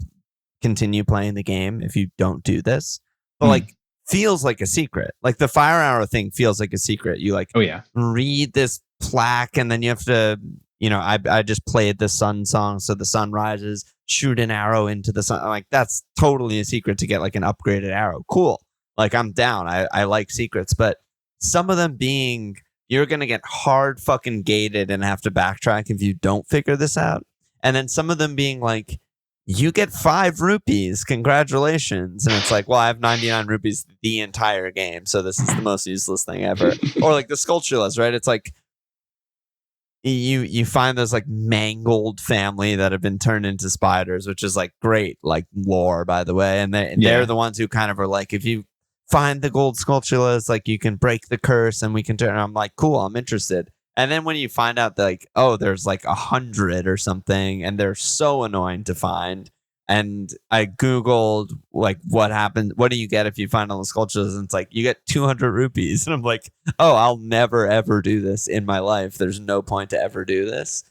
continue playing the game if you don't do this. But like feels like a secret. Like the fire arrow thing feels like a secret. You like read this plaque and then you have to, you know, I just played the sun song, so the sun rises, shoot an arrow into the sun. I'm like, that's totally a secret to get like an upgraded arrow. Cool. Like I'm down. I like secrets, but some of them being, you're going to get hard fucking gated and have to backtrack if you don't figure this out. And then some of them being like, you get 5 rupees. Congratulations. And it's like, well, I have 99 rupees the entire game, so this is the most useless thing ever. Or like the skulltulas, right? It's like, you find this like mangled family that have been turned into spiders, which is like great, like lore, by the way. And they're the ones who kind of are like, if you find the gold skulltulas, like you can break the curse and we can turn. And I'm like, cool, I'm interested. And then when you find out that like, oh, there's like 100 or something, and they're so annoying to find. And I Googled like what happened. What do you get if you find all the sculptures? And it's like, you get 200 rupees. And I'm like, oh, I'll never, ever do this in my life. There's no point to ever do this.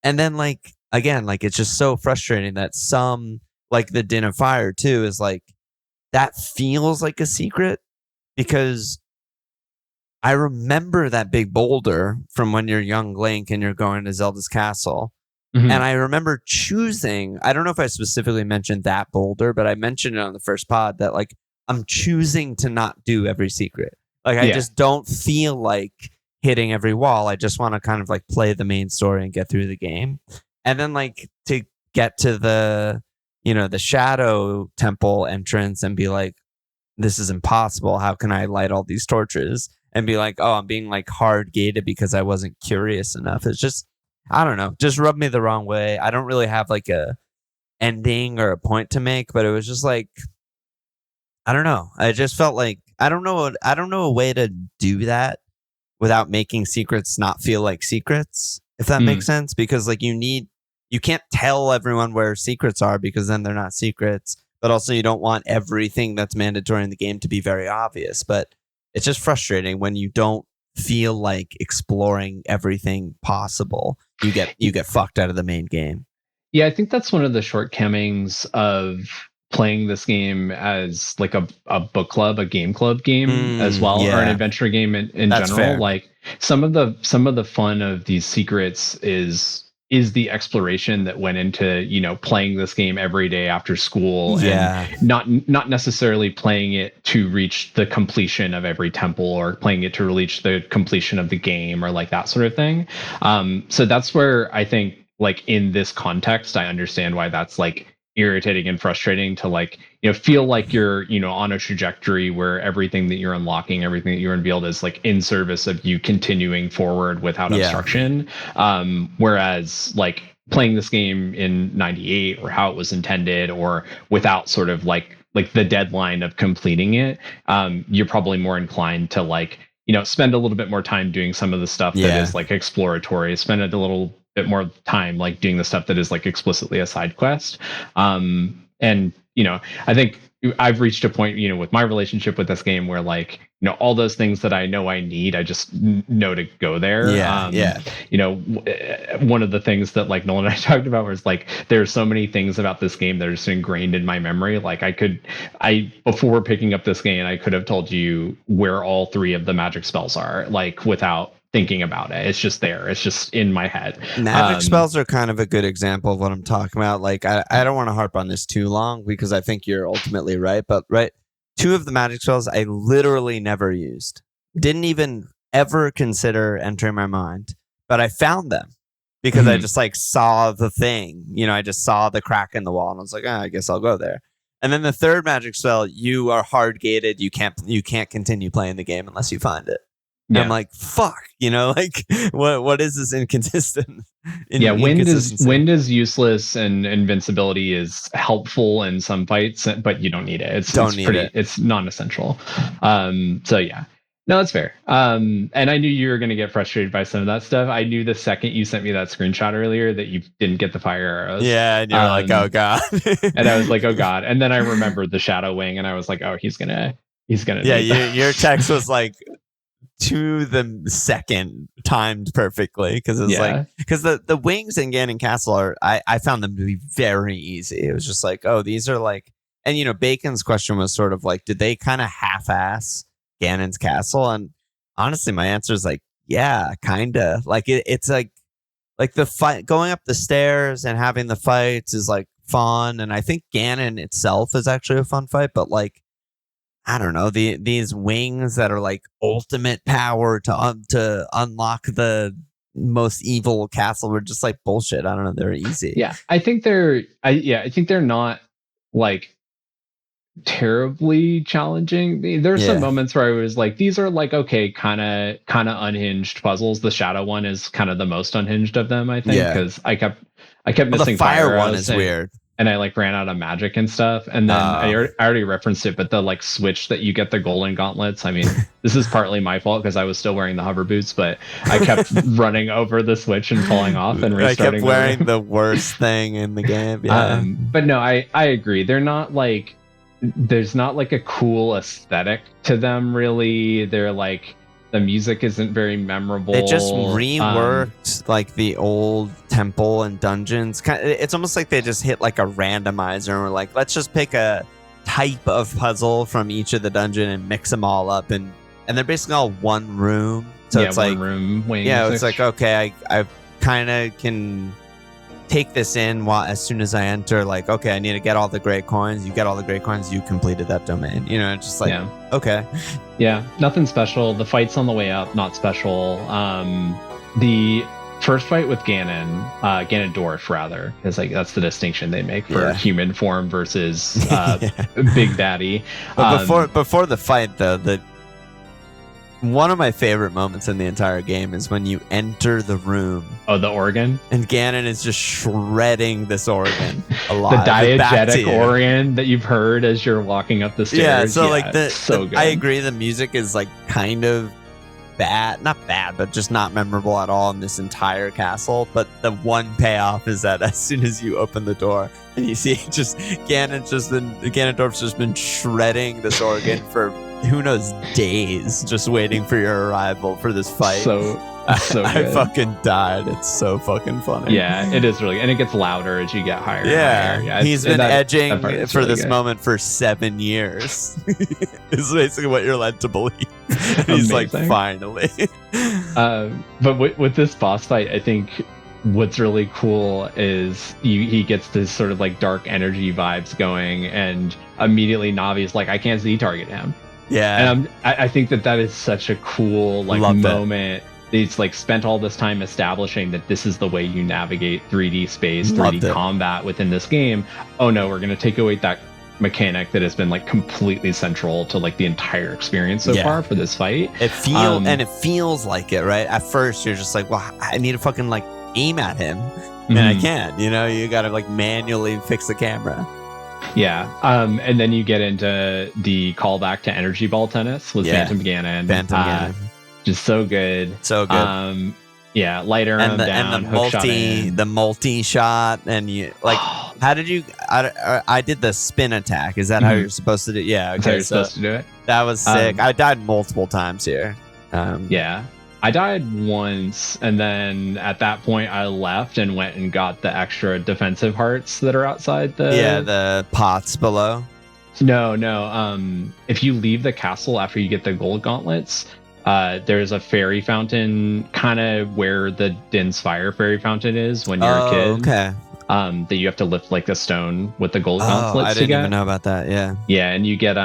And then like, again, like it's just so frustrating that some, like the Den of Fire too, is like, that feels like a secret because I remember that big boulder from when you're young Link and you're going to Zelda's castle. Mm-hmm. And I remember choosing, I don't know if I specifically mentioned that boulder, but I mentioned it on the first pod that like, I'm choosing to not do every secret. Like, I just don't feel like hitting every wall. I just want to kind of like play the main story and get through the game. And then like to get to the, you know, the Shadow Temple entrance and be like, this is impossible. How can I light all these torches? And be like, oh, I'm being like hard gated because I wasn't curious enough. It's just, I don't know, just rubbed me the wrong way. I don't really have like a ending or a point to make, but it was just like, I don't know. I just felt like, I don't know a way to do that without making secrets not feel like secrets, if that makes sense. Because like you can't tell everyone where secrets are because then they're not secrets. But also you don't want everything that's mandatory in the game to be very obvious. But it's just frustrating when you don't feel like exploring everything possible. You get fucked out of the main game. Yeah, I think that's one of the shortcomings of playing this game as like a book club, a game club game as well, or an adventure game in general. Fair. Like some of the fun of these secrets is the exploration that went into, you know, playing this game every day after school and not necessarily playing it to reach the completion of every temple or playing it to reach the completion of the game or like that sort of thing. So that's where I think like in this context, I understand why that's like irritating and frustrating to like, feel like you're, on a trajectory where everything that you're unlocking, everything that you're unveiled is like in service of you continuing forward without obstruction. Whereas like playing this game in 98 or how it was intended or without sort of like the deadline of completing it, you're probably more inclined to like, spend a little bit more time doing some of the stuff that is like exploratory, spend a little bit more time like doing the stuff that is like explicitly a side quest. And I think I've reached a point, with my relationship with this game where like, all those things that I know I need, I just know to go there. One of the things that like Nolan and I talked about was like, there's so many things about this game that are just ingrained in my memory. Like before picking up this game, I could have told you where all 3 of the magic spells are, like without thinking about it. It's just there. It's just in my head. Magic spells are kind of a good example of what I'm talking about. Like, I don't want to harp on this too long because I think you're ultimately right. But 2 of the magic spells I literally never used. Didn't even ever consider entering my mind. But I found them because I just like saw the thing. I just saw the crack in the wall and I was like, I guess I'll go there. And then the 3rd magic spell, you are hard gated. You can't continue playing the game unless you find it. Yeah. I'm like, fuck, like what is this inconsistent? Wind is useless and invincibility is helpful in some fights, but you don't need it. It's non-essential. So yeah. No, that's fair. And I knew you were going to get frustrated by some of that stuff. I knew the second you sent me that screenshot earlier that you didn't get the fire arrows. Yeah, and you're like, oh god. And I was like, oh god. And then I remembered the shadow wing and I was like, oh, he's gonna Yeah, your text was like to the second timed perfectly because it's like because the wings in Ganon Castle are I found them to be very easy. It was just like, oh, these are like, and Bacon's question was sort of like, did they kind of half-ass Ganon's castle? And honestly, my answer is like, yeah, kind of. Like it's like the fight going up the stairs and having the fights is like fun, and I think Ganon itself is actually a fun fight, but like, I don't know, these wings that are like ultimate power to unlock the most evil castle were just like bullshit. I don't know, they're easy. Yeah, I think they're not like terribly challenging. There's some moments where I was like, these are like okay, kind of unhinged puzzles. The shadow one is kind of the most unhinged of them, I think, because I kept missing the fire one is weird. And I like ran out of magic and stuff. And then I already referenced it, but the like switch that you get the golden gauntlets. I mean, this is partly my fault because I was still wearing the hover boots, but I kept running over the switch and falling off and restarting. I kept wearing the worst thing in the game. Yeah. But no, I agree. They're not like, there's not like a cool aesthetic to them really. They're like, the music isn't very memorable. They just reworked like the old temple and dungeons. It's almost like they just hit like a randomizer and were like, let's just pick a type of puzzle from each of the dungeon and mix them all up. And they're basically all one room. So it's like, room wing. Yeah, it's like, okay, I kind of can take this in as soon as I enter, like, okay, I need to get all the great coins. You get all the great coins, you completed that domain. Just like, okay. Yeah, nothing special. The fight's on the way up, not special. The first fight with Ganondorf, rather, is like that's the distinction they make for human form versus Big Daddy. But before the fight, though, one of my favorite moments in the entire game is when you enter the room. Oh, the organ? And Ganon is just shredding this organ alive. The diegetic organ that you've heard as you're walking up the stairs. Yeah, so like so good. I agree, the music is like kind of bad. Not bad, but just not memorable at all in this entire castle. But the one payoff is that as soon as you open the door and you see Ganondorf's just been shredding this organ for who knows days, just waiting for your arrival for this fight. So good. I fucking died. It's so fucking funny. Yeah, it is really, and it gets louder as you get higher. Yeah, and higher. He's been edging for really this moment for 7 years. Is basically what you're led to believe. He's like, finally. But with this boss fight, I think what's really cool is he gets this sort of like dark energy vibes going, and immediately Navi's like, I can't Z target him. Yeah, and I think that is such a cool like moment it's like spent all this time establishing that this is the way you navigate 3D space, Loved 3D it. combat within this game. Oh no, we're going to take away that mechanic that has been like completely central to like the entire experience so far for this fight. It feels like it, right? At first, you're just like, well, I need to fucking like aim at him, and I can't. You know, you got to like manually fix the camera. Yeah. And then you get into the callback to Energy Ball Tennis with Phantom Ganon. Ganon. Just so good. So good. Yeah, lighter and the, down, and the hook shot multi in. the multi shot, and you like how did you I did the spin attack. Is that how you're supposed to do? Yeah, That's how okay, you're supposed to do it. that was sick. I died multiple times here. Yeah. I died once, and then at that point I left and went and got the extra defensive hearts that are outside the pots below. No. If you leave the castle after you get the gold gauntlets, there's a fairy fountain kind of where the Din's Fire fairy fountain is when you're a kid. Okay. That you have to lift like a stone with the gold gauntlets. I didn't even know about that. Yeah. Yeah, and you get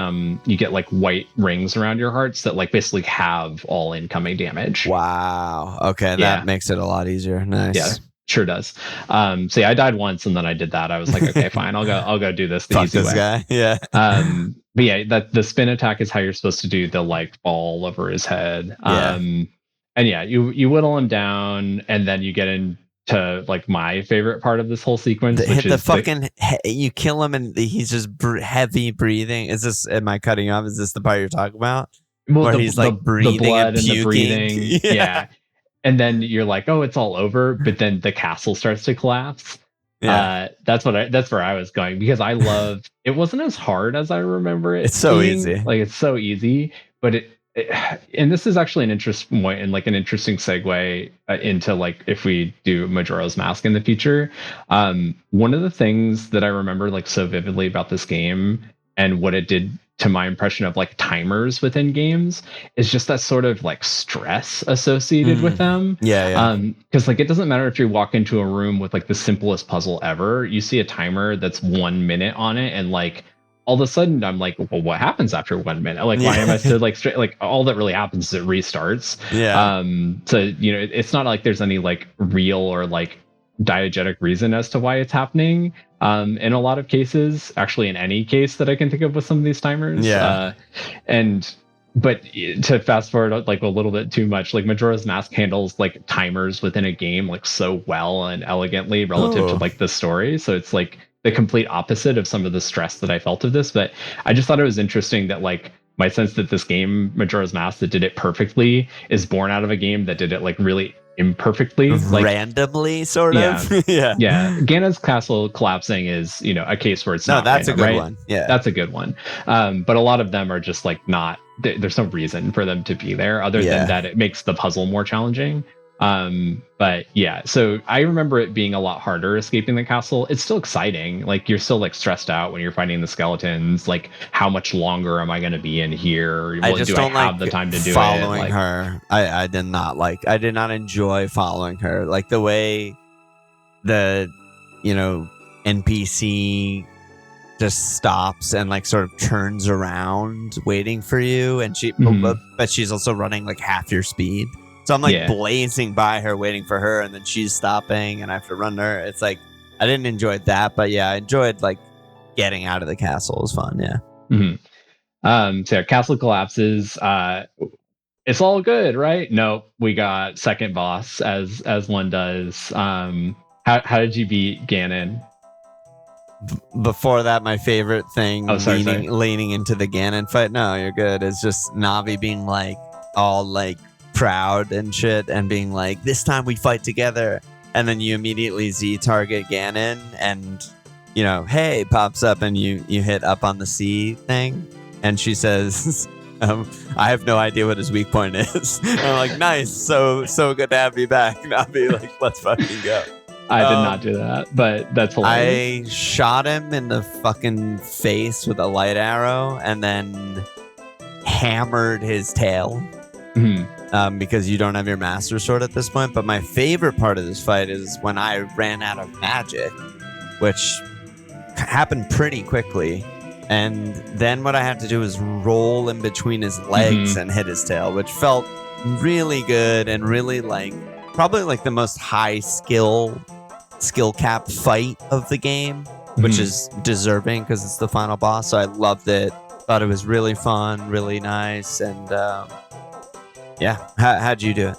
like white rings around your hearts that like basically have all incoming damage. Wow. Okay, that makes it a lot easier. Nice. Yeah, sure does. So yeah, I died once and then I did that. I was like, okay, fine, I'll go do this the Fuck easy this way. guy. Yeah. But yeah, that the spin attack is how you're supposed to do the like ball over his head. Yeah. And yeah, you whittle him down, and then you get into like my favorite part of this whole sequence, which is you kill him and he's just heavy breathing. Am I cutting off? Is this the part you're talking about? Where he's like breathing, the blood and puking. The breathing. Yeah. And then you're like, oh, it's all over, but then the castle starts to collapse. Yeah. That's where I was going, because I love it. Wasn't as hard as I remember it. It's so easy. Like it's so easy, but and this is actually an interesting point and like an interesting segue into like if we do Majora's Mask in the future. One of the things that I remember like so vividly about this game and what it did to my impression of like timers within games is just that sort of like stress associated with them. Yeah. Because like it doesn't matter if you walk into a room with like the simplest puzzle ever, you see a timer that's 1 minute on it, and like all of a sudden I'm like, well, what happens after 1 minute? Like, why am I still like straight? Like all that really happens is it restarts. Yeah. So you know, it's not like there's any like real or like diegetic reason as to why it's happening. In a lot of cases, actually in any case that I can think of with some of these timers. Yeah. But to fast forward like a little bit too much, like Majora's Mask handles like timers within a game like so well and elegantly relative to like the story. So it's like the complete opposite of some of the stress that I felt of this. But I just thought it was interesting that like my sense that this game, Majora's Mask, that did it perfectly is born out of a game that did it like really imperfectly, like randomly, sort of. Yeah. Ganon's castle collapsing is, you know, a case where it's not that's random, a good right? one. Yeah, that's a good one. But a lot of them are just like not. There's no reason for them to be there other than that it makes the puzzle more challenging. But yeah, so I remember it being a lot harder escaping the castle. It's still exciting. Like you're still like stressed out when you're fighting the skeletons. Like how much longer am I going to be in here? I just don't have like the time to do following it? her. I did not enjoy following her. Like the way the, you know, NPC just stops and like sort of turns around waiting for you, and but she's also running like half your speed. So I'm like blazing by her, waiting for her, and then she's stopping, and I have to run her. It's like I didn't enjoy that, but yeah, I enjoyed like getting out of the castle. It was fun, yeah. So yeah, castle collapses. It's all good, right? No, we got second boss as one does. How did you beat Ganon? Before that, my favorite thing, sorry. leaning into the Ganon fight. No, you're good. It's just Navi being like all like proud and shit and being like, this time we fight together, and then you immediately Z target Ganon, and you know, hey pops up, and you hit up on the C thing, and she says I have no idea what his weak point is. And I'm like, nice, so good to have you back. Navi, like, let's fucking go. I did not do that, but that's hilarious. I shot him in the fucking face with a light arrow and then hammered his tail. Because you don't have your Master Sword at this point. But my favorite part of this fight is when I ran out of magic, which happened pretty quickly. And then what I had to do was roll in between his legs and hit his tail, which felt really good and really like probably like the most high skill cap fight of the game, which is deserving because it's the final boss. So I loved it. Thought it was really fun, really nice, and yeah. How'd you do it?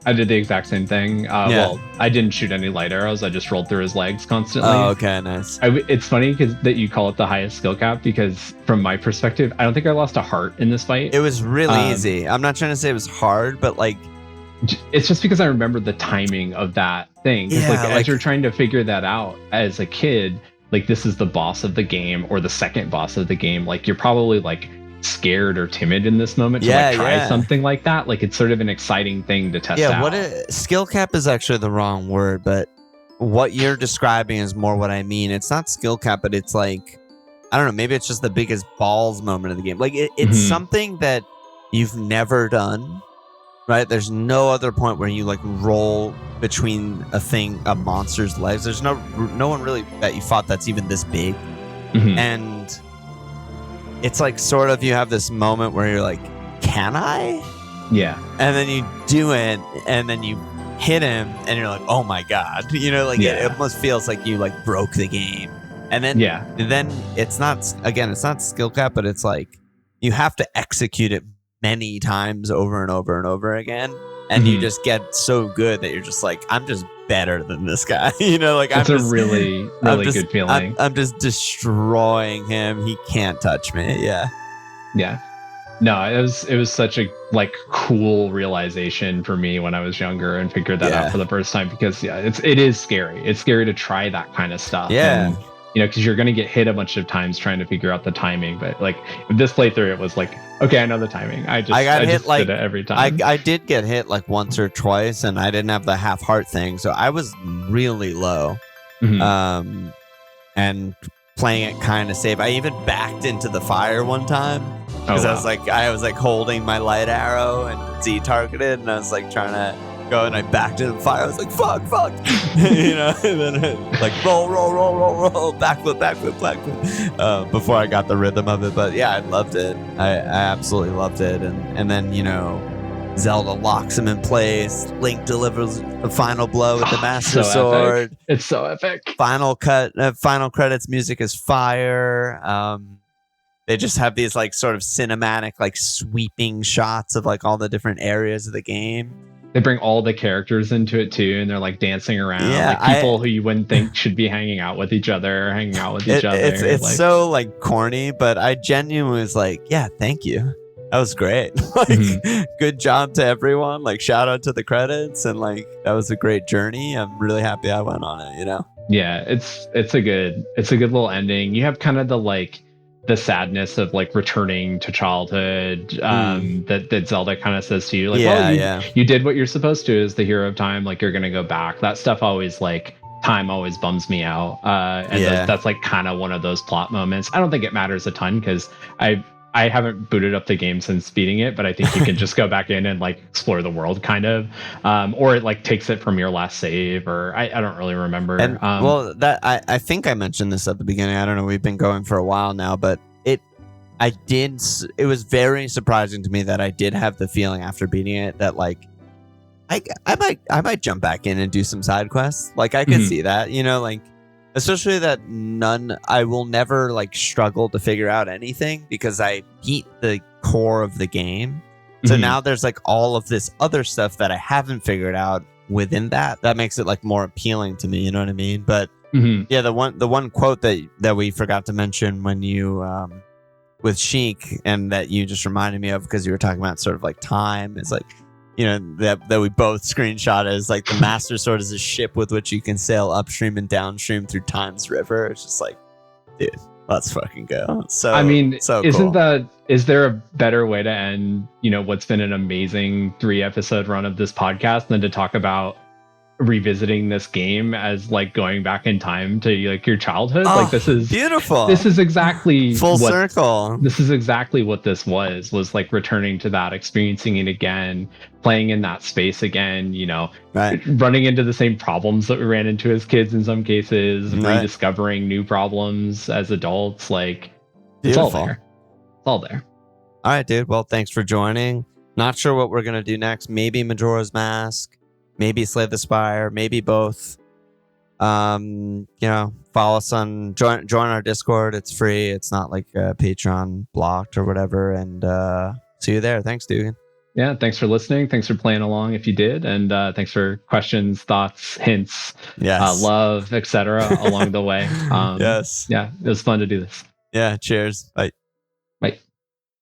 I did the exact same thing. Well, I didn't shoot any light arrows. I just rolled through his legs constantly. Oh, okay, nice. It's funny that you call it the highest skill cap because from my perspective, I don't think I lost a heart in this fight. It was really easy. I'm not trying to say it was hard, but like... It's just because I remember the timing of that thing. Yeah, like as you're trying to figure that out as a kid, like this is the boss of the game or the second boss of the game. Like you're probably like scared or timid in this moment to like try something like that. Like it's sort of an exciting thing to test out. Skill cap is actually the wrong word, but what you're describing is more what I mean. It's not skill cap, but it's like, I don't know, maybe it's just the biggest balls moment of the game. Like it's something that you've never done, right? There's no other point where you like roll between a monster's legs. There's no one really that you fought that's even this big. And it's like sort of you have this moment where you're like, can I? Yeah. And then you do it, and then you hit him, and you're like, oh my God. You know, like it almost feels like you like broke the game. And then, then it's not skill cap, but it's like you have to execute it many times over and over and over again. And you just get so good that you're just like, I'm just better than this guy. You know, like it's a really good feeling. I'm just destroying him. He can't touch me. Yeah. No, it was such a like cool realization for me when I was younger and figured that out for the first time because it is scary. It's scary to try that kind of stuff. Yeah. And, you know, because you're going to get hit a bunch of times trying to figure out the timing. But like with this playthrough, it was like, okay, I know the timing. I got hit like did it every time. I did get hit like once or twice, and I didn't have the half heart thing, so I was really low. And playing it kind of safe. I even backed into the fire one time because I was like holding my light arrow and Z targeted, and I was like trying to go, and I backed into the fire. I was like, fuck, you know, and then like roll, backflip, before I got the rhythm of it. But yeah, I loved it. I absolutely loved it. And then, you know, Zelda locks him in place. Link delivers the final blow with the Master Sword. Epic. It's so epic. Final credits music is fire. They just have these like sort of cinematic, like sweeping shots of like all the different areas of the game. They bring all the characters into it too, and they're like dancing around, like people who you wouldn't think should be hanging out with each other, It's like, so like corny, but I genuinely was like, yeah, thank you. That was great. Like, good job to everyone. Like, shout out to the credits, and like that was a great journey. I'm really happy I went on it. You know? Yeah, it's a good little ending. You have kind of the sadness of like returning to childhood that Zelda kind of says to you, like, you did what you're supposed to as the hero of time, like you're gonna go back. That stuff always like time always bums me out, and that's like kind of one of those plot moments. I don't think it matters a ton because I haven't booted up the game since beating it, but I think you can just go back in and like explore the world kind of, or it like takes it from your last save, or I don't really remember. And, I think I mentioned this at the beginning. I don't know. We've been going for a while now, but it was very surprising to me that I did have the feeling after beating it that like, I might jump back in and do some side quests. Like I could see that, you know, like, especially that I will never like struggle to figure out anything because I beat the core of the game. So now there's like all of this other stuff that I haven't figured out within that. That makes it like more appealing to me. You know what I mean? But yeah, the one quote that we forgot to mention when you, with Sheik, and that you just reminded me of because you were talking about sort of like time is like, you know, that we both screenshot as like the Master Sword is a ship with which you can sail upstream and downstream through time's river. It's just like, dude, let's fucking go. So I mean, so is there a better way to end, you know, what's been an amazing 3-episode run of this podcast than to talk about revisiting this game as like going back in time to like your childhood? Like this is beautiful. This is exactly full circle. This is exactly what this was like returning to that, experiencing it again, playing in that space again, you know, running into the same problems that we ran into as kids in some cases, rediscovering new problems as adults. Like beautiful. It's all there. All right, dude. Well, thanks for joining. Not sure what we're gonna do next. Maybe Majora's Mask, maybe Slay the Spire, maybe both. Follow us on join our Discord. It's free. It's not like Patreon blocked or whatever. And see you there. Thanks, Dugan. Yeah, thanks for listening. Thanks for playing along if you did, and thanks for questions, thoughts, hints, love, etc. along the way. Yes. Yeah, it was fun to do this. Yeah. Cheers. Bye.